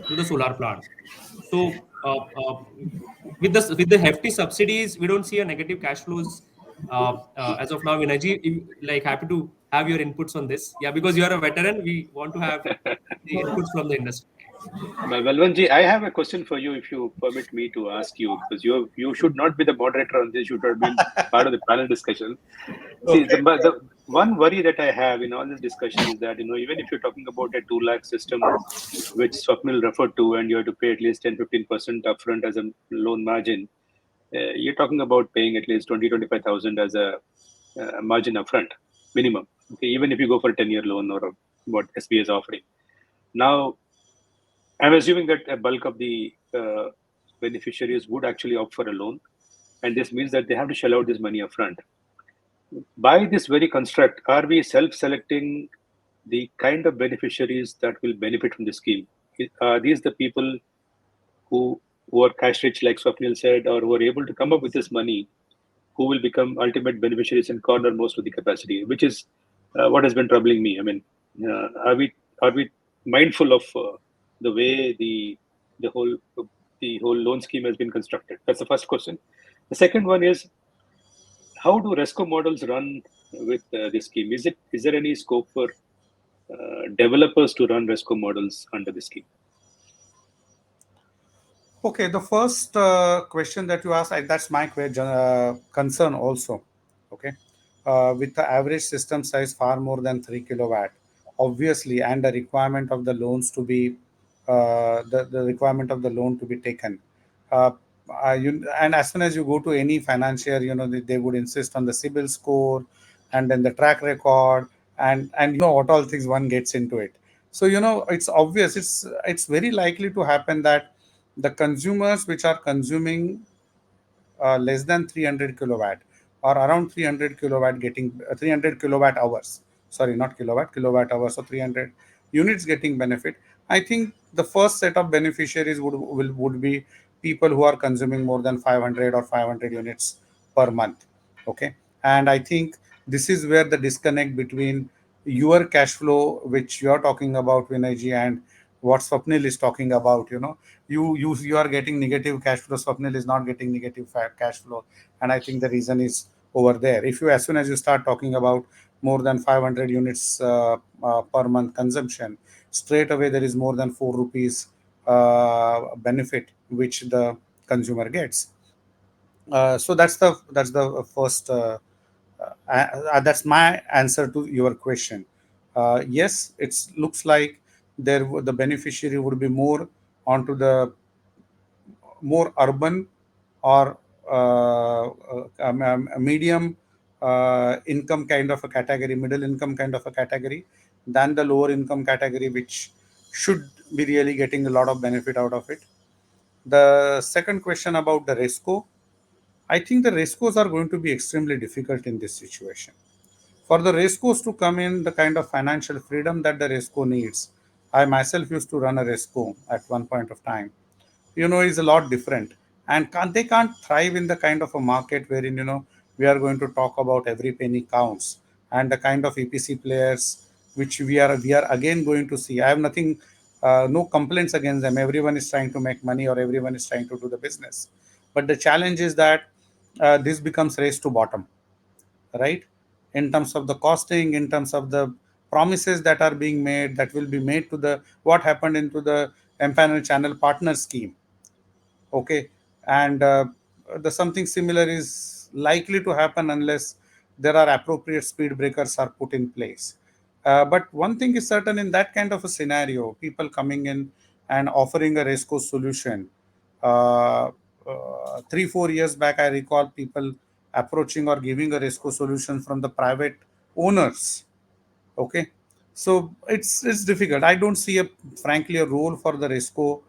[SPEAKER 7] to the solar plant. So with the hefty subsidies, we don't see a negative cash flows as of now. Energy, like happy to have your inputs on this. Yeah, because you are a veteran, we want to have the inputs from the industry.
[SPEAKER 4] Balwanji, I have a question for you, if you permit me to ask you, because you should not be the moderator on this. You should have been part of the panel discussion. See,
[SPEAKER 5] Okay.
[SPEAKER 4] the one worry that I have in all this discussion is that, even if you're talking about a 2 lakh system, which Swapnil referred to, and you have to pay at least 10-15% upfront as a loan margin, you're talking about paying at least 20-25,000 as a margin upfront minimum. Okay, even if you go for a 10-year loan or what SBA is offering. Now, I'm assuming that a bulk of the beneficiaries would actually opt for a loan, and this means that they have to shell out this money upfront. By this very construct, are we self-selecting the kind of beneficiaries that will benefit from the scheme? Are these the people who are cash rich, like Swapnil said, or who are able to come up with this money, who will become ultimate beneficiaries and corner most of the capacity, which is what has been troubling me. I mean, are we mindful of the way the whole the whole loan scheme has been constructed? That's the first question. The second one is, how do RESCO models run with this scheme? Is there any scope for developers to run RESCO models under the scheme?
[SPEAKER 5] Okay, the first question that you asked, that's my concern also. Okay, with the average system size far more than 3 kilowatt, obviously, and the requirement of the loans to be the requirement of the loan to be taken. Uh, and as soon as you go to any financier, they would insist on the CIBIL score, and then the track record, and what all things one gets into it. So it's obvious. It's very likely to happen that the consumers which are consuming less than 300 kilowatt or around 300 kilowatt getting 300 kilowatt hours, sorry, not kilowatt, kilowatt hours, so 300 units getting benefit. I think the first set of beneficiaries would be people who are consuming more than 500 or 500 units per month. Okay, and I think this is where the disconnect between your cash flow, which you are talking about, Vinayji, and what Swapnil is talking about. You are getting negative cash flow. Swapnil is not getting negative cash flow, and I think the reason is over there. If you, as soon as you start talking about more than 500 units per month consumption, straight away there is more than 4 rupees benefit which the consumer gets. So that's the first. That's my answer to your question. Yes, it looks like the beneficiary would be more onto the more urban or a medium income kind of a category, middle income kind of a category, than the lower income category, which should be really getting a lot of benefit out of it. The second question about the RESCO, I think the RESCOs are going to be extremely difficult in this situation. For the RESCOs to come in the kind of financial freedom that the RESCO needs, I myself used to run a RESCO at one point of time, is a lot different, and they can't thrive in the kind of a market wherein we are going to talk about every penny counts, and the kind of EPC players which we are again going to see. I have nothing, no complaints against them. Everyone is trying to make money, or everyone is trying to do the business, but the challenge is that this becomes race to bottom, right? In terms of the costing, in terms of the promises that are being made, that will be made to the what happened into the empanel channel partner scheme. Okay, and the something similar is likely to happen unless there are appropriate speed breakers are put in place. But one thing is certain, in that kind of a scenario, people coming in and offering a race course solution. 3 4 years back, I recall people approaching or giving a race course solution from the private owners. Okay, so it's difficult. I don't see a frankly a role for the resco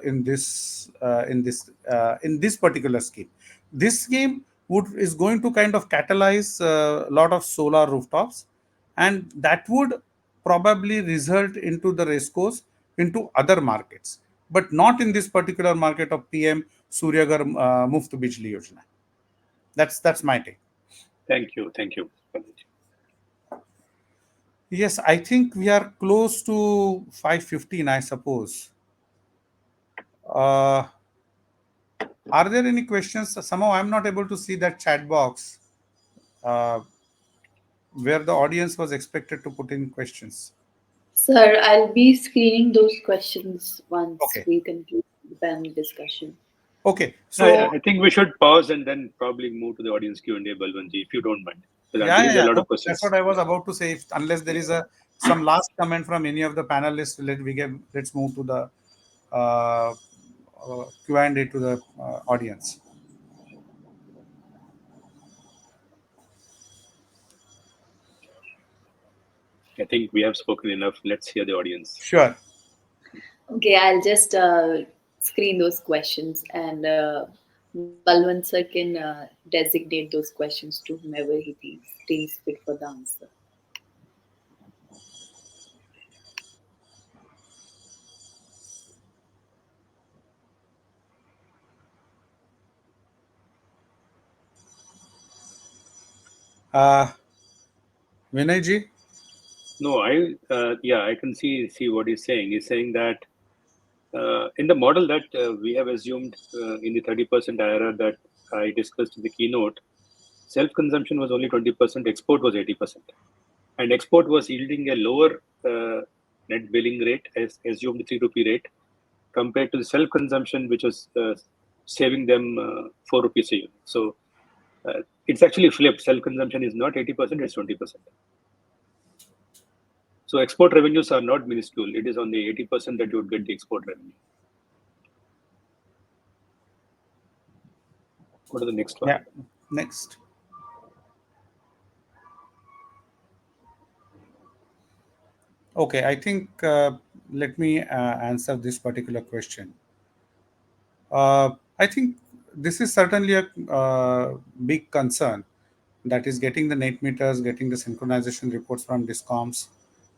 [SPEAKER 5] in this particular scheme. This scheme would is going to kind of catalyze a lot of solar rooftops, and that would probably result into the rescos into other markets, but not in this particular market of PM Surya Ghar Muft Bijli Yojana. That's my take.
[SPEAKER 4] Thank you. Thank you.
[SPEAKER 5] Yes, I think we are close to 5:15, I suppose. Uh, are there any questions? Somehow I'm not able to see that chat box uh, where the audience was expected to put in questions.
[SPEAKER 1] Sir, I'll be screening those questions once
[SPEAKER 5] Okay.
[SPEAKER 1] we conclude the panel discussion.
[SPEAKER 5] Okay.
[SPEAKER 4] I,
[SPEAKER 5] So,
[SPEAKER 4] I think we should pause and then probably move to the audience Q&A, Balwanji, if you don't mind. Because I
[SPEAKER 5] yeah,
[SPEAKER 4] believe
[SPEAKER 5] yeah,
[SPEAKER 4] there are
[SPEAKER 5] yeah.
[SPEAKER 4] a lot
[SPEAKER 5] No,
[SPEAKER 4] of
[SPEAKER 5] that's
[SPEAKER 4] questions.
[SPEAKER 5] what I was about to say. If, unless there is a some last comment from any of the panelists, let's move to the Q&A to the audience.
[SPEAKER 4] I think we have spoken enough. Let's hear the audience.
[SPEAKER 5] Sure.
[SPEAKER 1] Okay, I'll just screen those questions, and Balwant sir can designate those questions to whomever he deems fit for the answer.
[SPEAKER 5] Uh, Vinay ji?
[SPEAKER 4] No, I can see what he's saying. He's saying that in the model that we have assumed in the 30% IRR that I discussed in the keynote, self-consumption was only 20%, export was 80%. And export was yielding a lower net billing rate, as assumed 3 rupee rate, compared to the self-consumption, which was saving them 4 rupees a unit. So it's actually flipped. Self-consumption is not 80%, it's 20%. So export revenues are not minuscule. It is on the 80% that you would get the export revenue. Go to the next one.
[SPEAKER 5] Yeah. Next. Okay, I think let me answer this particular question. I think this is certainly a big concern, that is getting the net meters, getting the synchronization reports from discoms,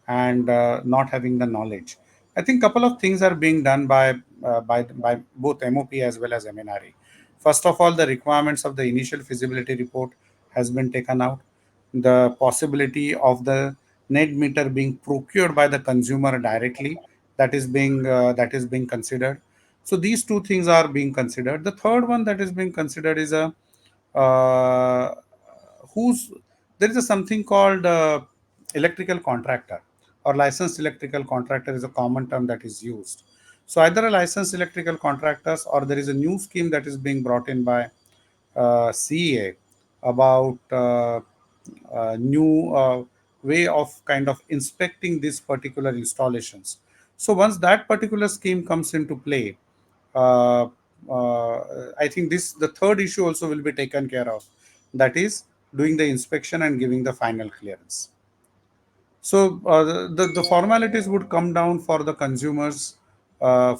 [SPEAKER 5] and not having the knowledge. I think couple of things are being done by both MOP as well as MNRE. First of all, the requirements of the initial feasibility report has been taken out. The possibility of the net meter being procured by the consumer directly, that is being considered. So these two things are being considered. The third one that is being considered is a uh, who's there is a something called electrical contractor or licensed electrical contractor is a common term that is used. So either a licensed electrical contractors, or there is a new scheme that is being brought in by CEA about new way of kind of inspecting these particular installations. So once that particular scheme comes into play, uh, I think this the third issue also will be taken care of. That is doing the inspection and giving the final clearance. So the formalities would come down for the consumers as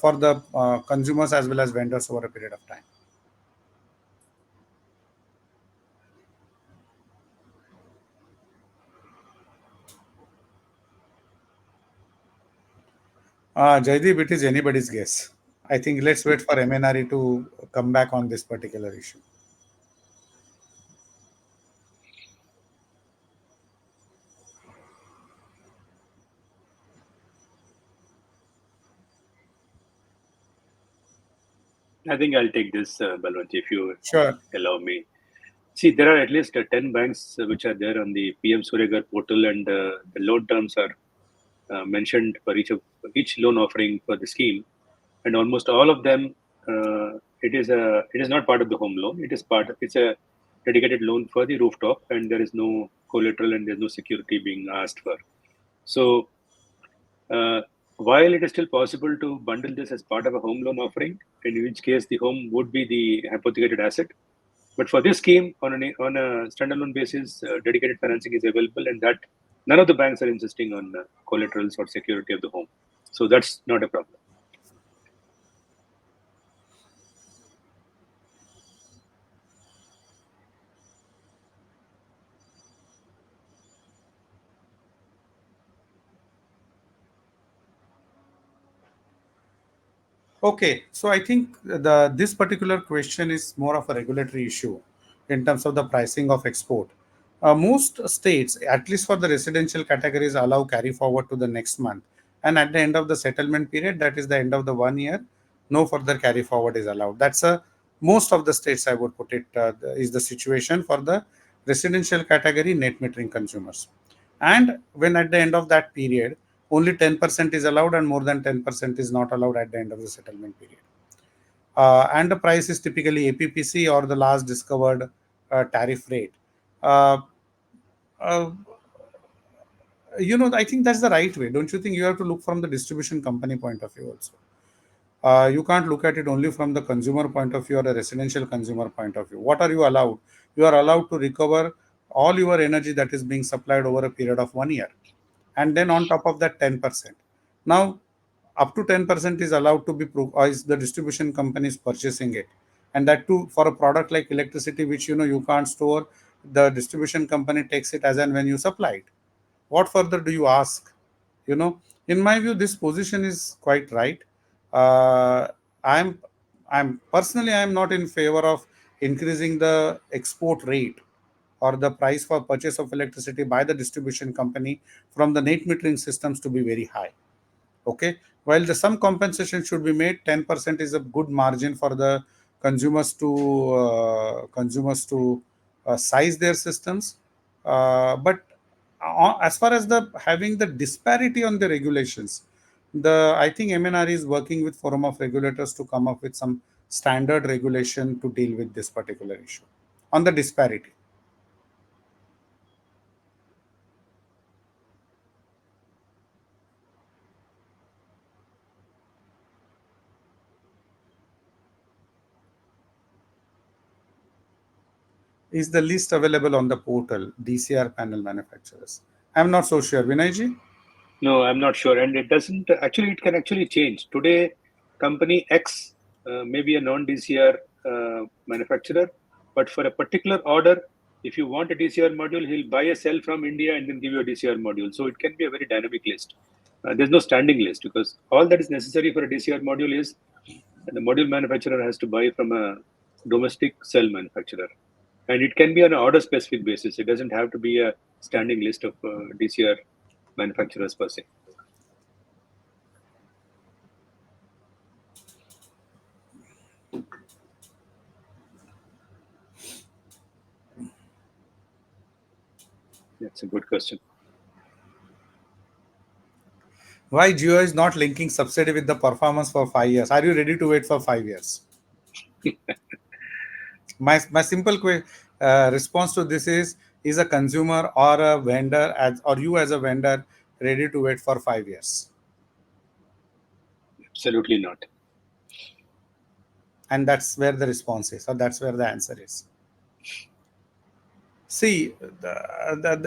[SPEAKER 5] well as vendors over a period of time. Jaideep, it is anybody's guess. I think let's wait for MNRE to come back on this particular issue.
[SPEAKER 4] I think I'll take this, Balwanji, if you
[SPEAKER 5] Sure.
[SPEAKER 4] allow me. See, there are at least 10 banks which are there on the PM Surya Ghar portal, and the loan terms are mentioned for each loan offering for the scheme, and almost all of them, it is not part of the home loan. It's a dedicated loan for the rooftop, and there is no collateral and there's no security being asked for. So, while it is still possible to bundle this as part of a home loan offering, in which case the home would be the hypothecated asset, but for this scheme, on a standalone basis, dedicated financing is available, and that none of the banks are insisting on collaterals or security of the home. So that's not a problem.
[SPEAKER 5] Okay, so I think this particular question is more of a regulatory issue in terms of the pricing of export. Most states, at least for the residential categories, allow carry forward to the next month, and at the end of the settlement period, that is the end of the 1 year, no further carry forward is allowed. That's a most of the states, I would put it, is the situation for the residential category net metering consumers. And when at the end of that period, only 10% is allowed and more than 10% is not allowed at the end of the settlement period. And the price is typically APPC or the last discovered tariff rate. Uh, uh, I think that's the right way. Don't you think you have to look from the distribution company point of view also? You can't look at it only from the consumer point of view or the residential consumer point of view. What are you allowed? You are allowed to recover all your energy that is being supplied over a period of 1 year. And then on top of that, 10%. Now, up to 10% is allowed to be is the distribution company is purchasing it. And that too for a product like electricity, which you can't store, the distribution company takes it as and when you supply it. What further do you ask? In my view, this position is quite right. uh, i'm I'm not in favor of increasing the export rate or the price for purchase of electricity by the distribution company from the net metering systems to be very high. Okay, while the some compensation should be made, 10% is a good margin for the consumers to size their systems. But as far as the having the disparity on the regulations, the I think MNR is working with forum of regulators to come up with some standard regulation to deal with this particular issue on the disparity. Is the list available on the portal, DCR panel manufacturers? I'm not so sure. Vinayji?
[SPEAKER 4] No, I'm not sure, and it doesn't actually. It can actually change. Today, company X may be a non-DCR manufacturer, but for a particular order, if you want a DCR module, he'll buy a cell from India and then give you a DCR module. So it can be a very dynamic list. There's no standing list because all that is necessary for a DCR module is the module manufacturer has to buy from a domestic cell manufacturer, and it can be on an order-specific basis. It doesn't have to be a standing list of DCR manufacturers per se. That's a good question.
[SPEAKER 5] Why Jio is not linking subsidy with the performance for 5 years? Are you ready to wait for 5 years? My simple response to this is a consumer or a vendor or you as a vendor ready to wait for 5 years?
[SPEAKER 4] Absolutely not.
[SPEAKER 5] And that's where the response is, or that's where the answer is. See,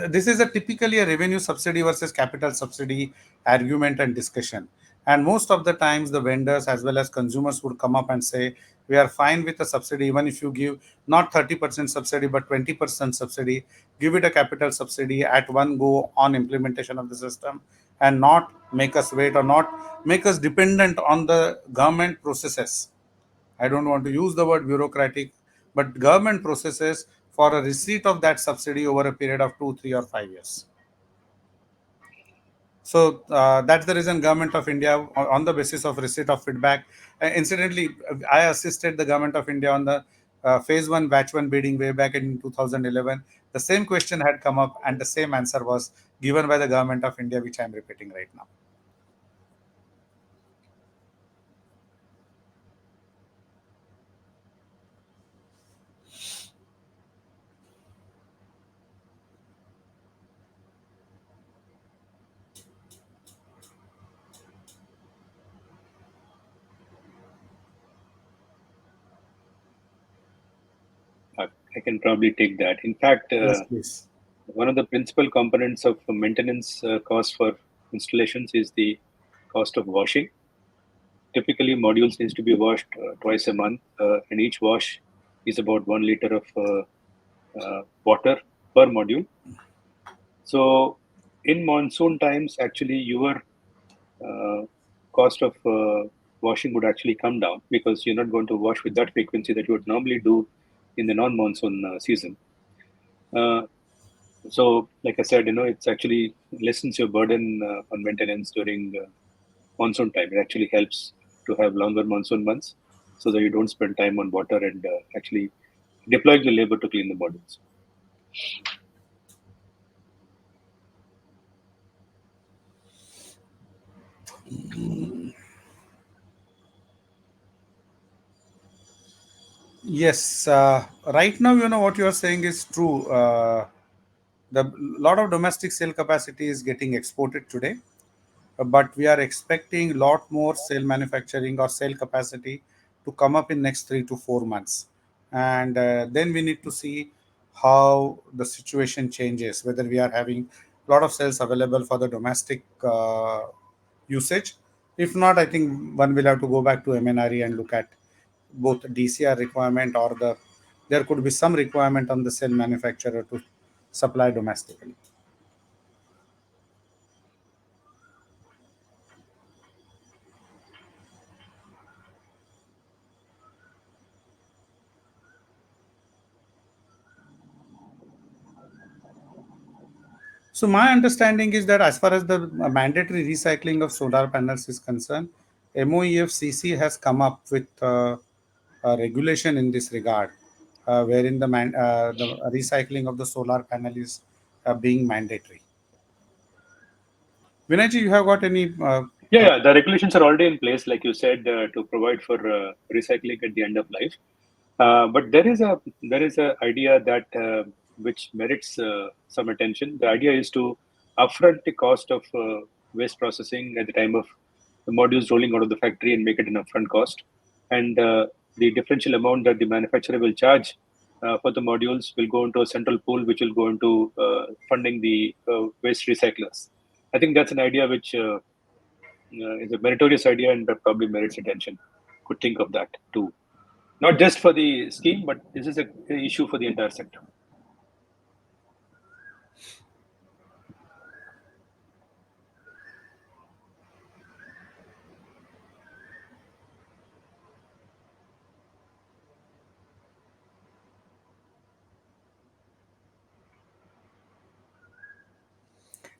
[SPEAKER 5] this is a typically a revenue subsidy versus capital subsidy argument and discussion. And most of the times, the vendors as well as consumers would come up and say, we are fine with the subsidy, even if you give not 30% subsidy, but 20% subsidy, give it a capital subsidy at one go on implementation of the system, and not make us wait or not make us dependent on the government processes. I don't want to use the word bureaucratic, but government processes for a receipt of that subsidy over a period of 2, 3, or 5 years. So that's the reason Government of India, on the basis of receipt of feedback, incidentally, I assisted the Government of India on the phase one, batch one bidding way back in 2011. The same question had come up, and the same answer was given by the Government of India, which I'm repeating right now.
[SPEAKER 4] I can probably take that. In fact,
[SPEAKER 5] Yes, please.
[SPEAKER 4] one of the principal components of maintenance cost for installations is the cost of washing. Typically, modules needs to be washed twice a month, and each wash is about 1 liter of water per module. So, in monsoon times, actually, your uh, cost of washing would actually come down because you're not going to wash with that frequency that you would normally do in the non-monsoon season. Uh, so, like I said, it's actually lessens your burden on maintenance during monsoon time. It actually helps to have longer monsoon months so that you don't spend time on water and actually deploy the labor to clean the modules.
[SPEAKER 5] Yes, right now, what you are saying is true. The lot of domestic cell capacity is getting exported today, but we are expecting a lot more cell manufacturing or cell capacity to come up in next 3 to 4 months, and then we need to see how the situation changes. Whether we are having a lot of cells available for the domestic usage. If not, I think one will have to go back to MNRE and look at both DCR requirement or there could be some requirement on the cell manufacturer to supply domestically. So my understanding is that as far as the mandatory recycling of solar panels is concerned, MOEFCC has come up with a regulation in this regard, wherein the recycling of the solar panel is being mandatory. Vinayji, you have got any?
[SPEAKER 4] Yeah, the regulations are already in place, like you said, to provide for recycling at the end of life. But there is a idea that which merits some attention. The idea is to upfront the cost of waste processing at the time of the modules rolling out of the factory and make it an upfront cost, and the differential amount that the manufacturer will charge for the modules will go into a central pool, which will go into funding the waste recyclers. I think that's an idea which is a meritorious idea and that probably merits attention. Could think of that too, not just for the scheme, but this is an issue for the entire sector.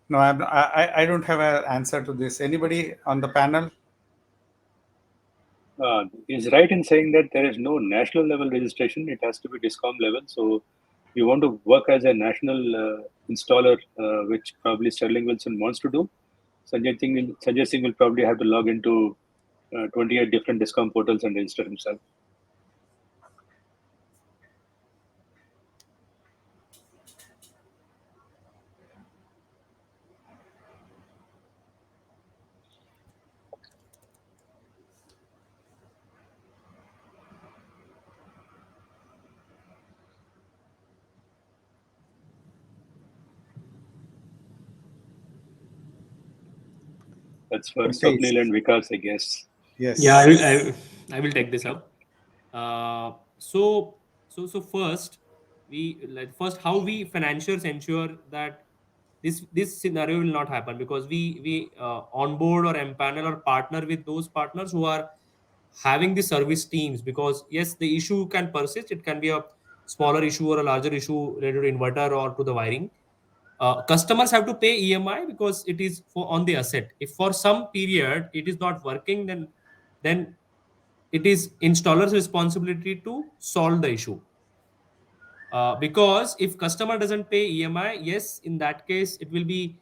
[SPEAKER 5] No, I don't have an answer to this. Anybody on the panel?
[SPEAKER 4] Is right in saying that there is no national level registration; it has to be discom level. So, you want to work as a national installer, which probably Sterling Wilson wants to do. Sanjay Singh will probably have to log into 28 different discom portals and register himself. That's for
[SPEAKER 5] Okay.
[SPEAKER 4] Swapnil and Vikas, I guess.
[SPEAKER 7] Yeah,
[SPEAKER 5] Yes.
[SPEAKER 7] I will take this up. So first first how we financiers ensure that this scenario will not happen, because we onboard or empanel or partner with those partners who are having the service teams, because yes, the issue can persist. It can be a smaller issue or a larger issue related to inverter or to the wiring. Customers have to pay EMI because it is for on the asset. If for some period it is not working, then it is installer's responsibility to solve the issue. Because if customer doesn't pay EMI, yes, in that case it will be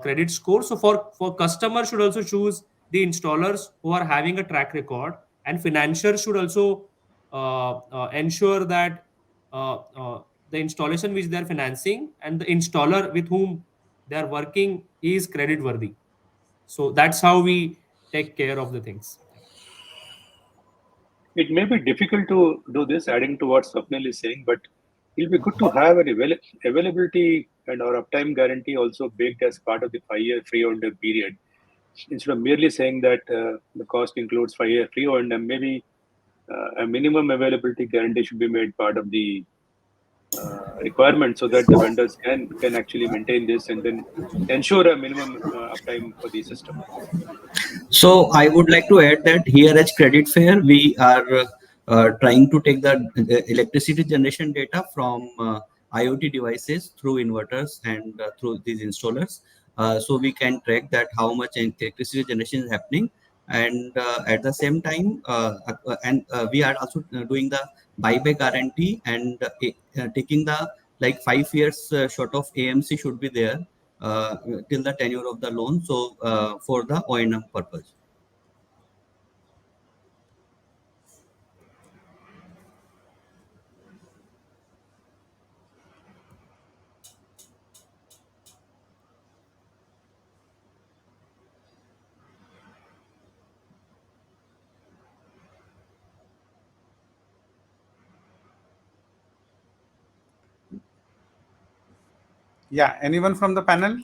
[SPEAKER 7] credit score. So for customer should also choose the installers who are having a track record, and financiers should also ensure that the installation which they are financing and the installer with whom they are working is credit worthy. So that's how we take care of the things.
[SPEAKER 4] It may be difficult to do this, adding to what Swapnil is saying, but It'll be good to have an availability and or uptime guarantee also baked as part of the 5-year free O&M period. Instead of merely saying that the cost includes 5-year free O&M, maybe a minimum availability guarantee should be made part of the requirement so that the vendors can actually maintain this and then ensure a minimum uptime for the system.
[SPEAKER 8] So I would like to add that here as credit fair, we are trying to take the electricity generation data from IoT devices through inverters and through these installers. So we can track that how much electricity generation is happening. And at the same time, we are also doing the buyback guarantee and taking the like 5 years short of AMC should be there uh, till the tenure of the loan. So for the O&M purpose.
[SPEAKER 5] Yeah, anyone from the panel?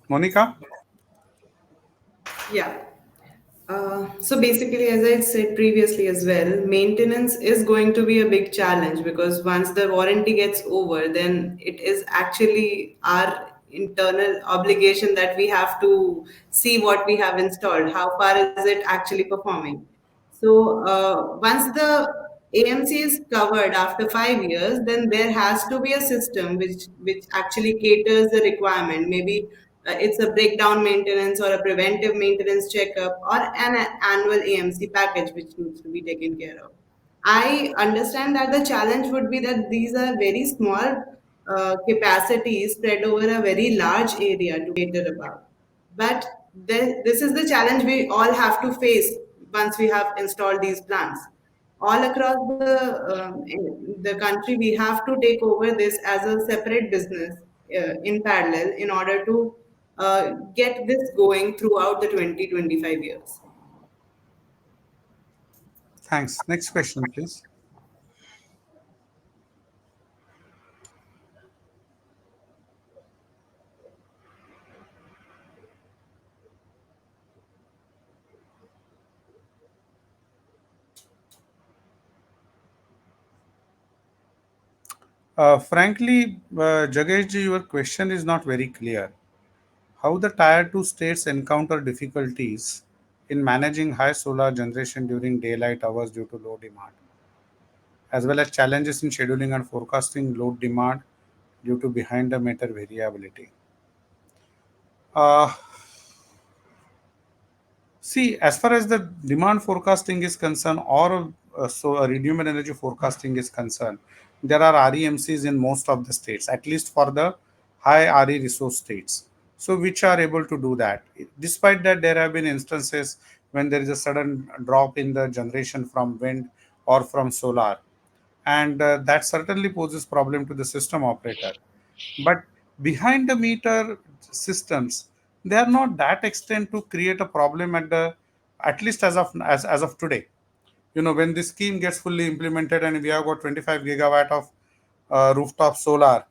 [SPEAKER 5] Monica?
[SPEAKER 6] Yeah. So basically, as I said previously as well, maintenance is going to be a big challenge because once the warranty gets over, then it is actually our internal obligation that we have to see what we have installed, how far is it actually performing. So once the AMC is covered after 5 years, then there has to be a system which actually caters the requirement. Maybe it's a breakdown maintenance or a preventive maintenance checkup or an annual AMC package which needs to be taken care of. I understand that the challenge would be that these are very small capacities spread over a very large area to cater about. But this is the challenge we all have to face once we have installed these plants. All across the country, we have to take over this as a separate business in parallel in order to get this going throughout the 2025 years.
[SPEAKER 5] Thanks. Next question, please. Frankly, Jageshji, your question is not very clear. How the Tier 2 states encounter difficulties in managing high solar generation during daylight hours due to low demand, as well as challenges in scheduling and forecasting load demand due to behind the meter variability. Uh, See, as far as the demand forecasting is concerned, or renewable energy forecasting is concerned, there are REMCs in most of the states, at least for the high RE resource states, so which are able to do that. Despite that, there have been instances when there is a sudden drop in the generation from wind or from solar, and that certainly poses problem to the system operator. But behind the meter systems, they are not that extent to create a problem at least as of today. When this scheme gets fully implemented and we have got 25 gigawatt of rooftop solar,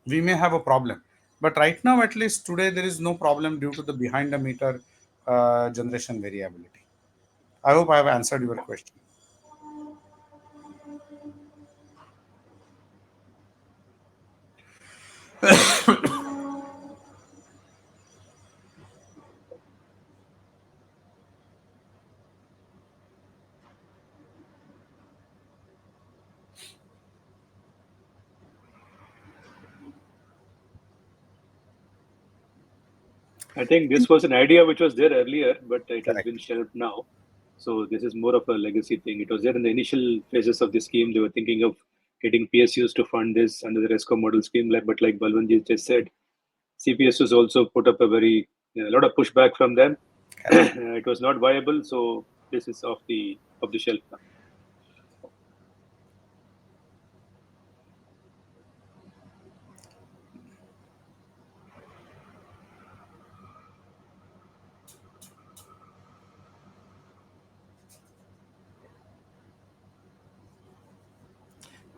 [SPEAKER 5] we may have a problem. But right now, at least today, there is no problem due to the behind the meter generation variability. I hope I have answered your question.
[SPEAKER 4] I think this was an idea which was there earlier, but it has been
[SPEAKER 5] Correct.
[SPEAKER 4] shelved now. So this is more of a legacy thing. It was there in the initial phases of the scheme. They were thinking of getting PSUs to fund this under the RESCO model scheme, but like Balwanji just said, CPSUs also put up a lot of pushback from them.
[SPEAKER 5] Correct.
[SPEAKER 4] It was not viable, so this is off the shelf now.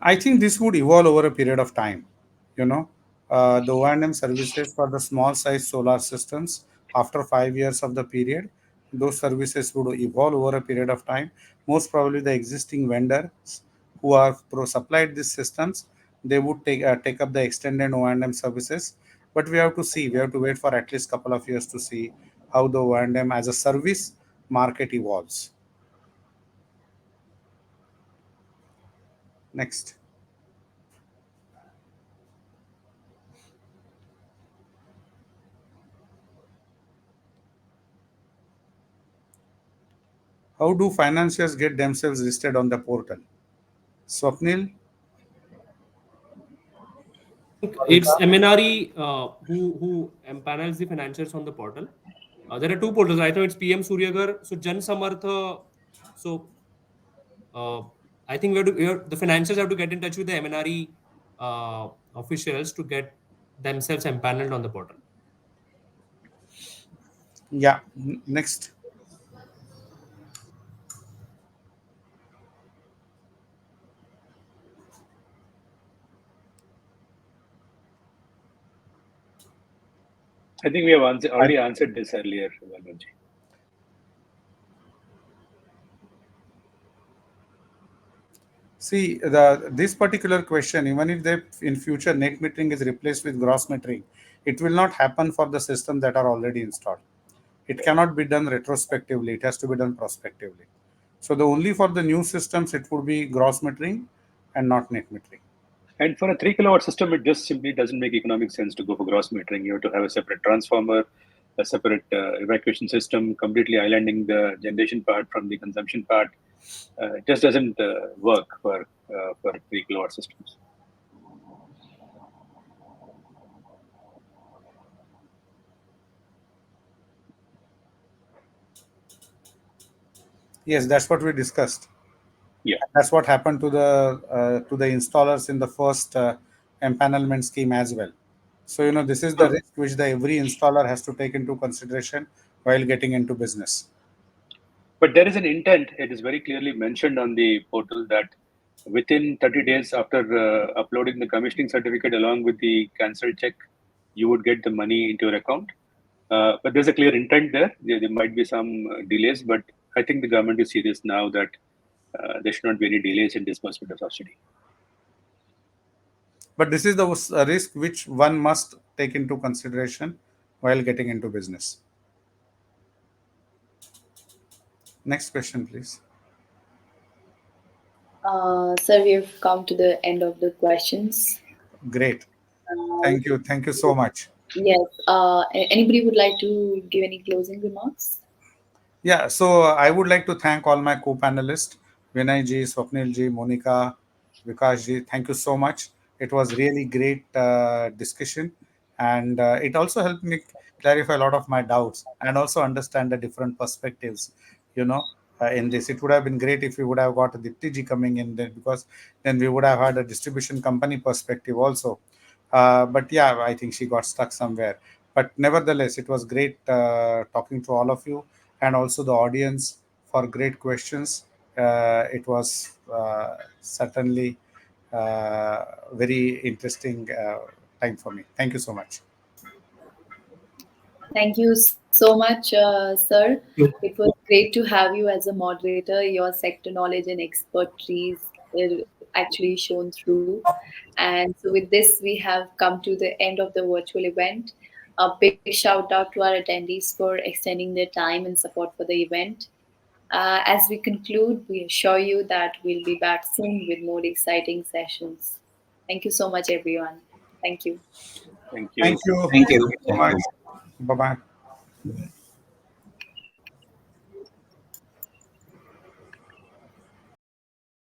[SPEAKER 5] I think this would evolve over a period of time. You know, the O&M services for the small size solar systems after 5 years of the period, those services would evolve over a period of time. Most probably, the existing vendors who are supplied these systems, they would take up the extended O&M services. But we have to see. We have to wait for at least couple of years to see how the O&M as a service market evolves. Next. How do financiers get themselves listed on the portal? Swapnil,
[SPEAKER 7] think it's MNRE who empanels the financiers on the portal. There are two portals. I know it's PM Surya Ghar. So Jan Samartha. So uh, I think the financiers have to get in touch with the MNRE officials to get themselves empaneled on the portal.
[SPEAKER 5] yeah, next.
[SPEAKER 4] I think we have
[SPEAKER 5] I
[SPEAKER 4] already answered this earlier, Valmanji.
[SPEAKER 5] see this particular question. Even if they in future net metering is replaced with gross metering, it will not happen for the system that are already installed. It cannot be done retrospectively. It has to be done prospectively. So the only for the new systems, it would be gross metering and not net metering.
[SPEAKER 4] And for a 3 kilowatt system, it just simply doesn't make economic sense to go for gross metering. You have to have a separate transformer, a separate evacuation system, completely islanding the generation part from the consumption part. It just doesn't work for 3 kilowatt systems.
[SPEAKER 5] Yes, that's what we discussed.
[SPEAKER 4] Yeah.
[SPEAKER 5] That's what happened to the installers in the first empanelment scheme as well. So this is the risk which the every installer has to take into consideration while getting into business.
[SPEAKER 4] But there is an intent. It is very clearly mentioned on the portal that within 30 days after uploading the commissioning certificate along with the cancelled check, you would get the money into your account. But there's a clear intent there. There might be some delays, but I think the government is serious now that there should not be any delays in disbursement of subsidy.
[SPEAKER 5] But this is the risk which one must take into consideration while getting into business. Next question, please.
[SPEAKER 1] Sir, we've come to the end of the questions.
[SPEAKER 5] Great.
[SPEAKER 1] Uh,
[SPEAKER 5] Thank you. Thank you so much.
[SPEAKER 1] yes. Anybody would like to give any closing remarks?
[SPEAKER 5] Yeah, so I would like to thank all my co-panelists, Vinay ji, Swapnil ji, Monica, Vikas ji. Thank you so much. It was really great discussion, and it also helped me clarify a lot of my doubts and also understand the different perspectives. In this, it would have been great if we would have got Dipti ji coming in then, because then we would have had a distribution company perspective also. But yeah, I think she got stuck somewhere. But nevertheless, it was great talking to all of you and also the audience for great questions. It was certainly very interesting time for me. Thank you so much.
[SPEAKER 1] Thank you so much, sir. It was great to have you as a moderator. Your sector knowledge and expertise is actually shown through. And so, with this, we have come to the end of the virtual event. A big shout out to our attendees for extending their time and support for the event. As we conclude, we assure you that we'll be back soon with more exciting sessions. Thank you so much, everyone. Thank you.
[SPEAKER 4] Thank
[SPEAKER 5] Thank
[SPEAKER 4] you.
[SPEAKER 5] you.
[SPEAKER 8] Thank
[SPEAKER 5] Thank
[SPEAKER 8] you.
[SPEAKER 5] you so
[SPEAKER 8] Thank
[SPEAKER 5] much.
[SPEAKER 8] you.
[SPEAKER 5] Bye bye.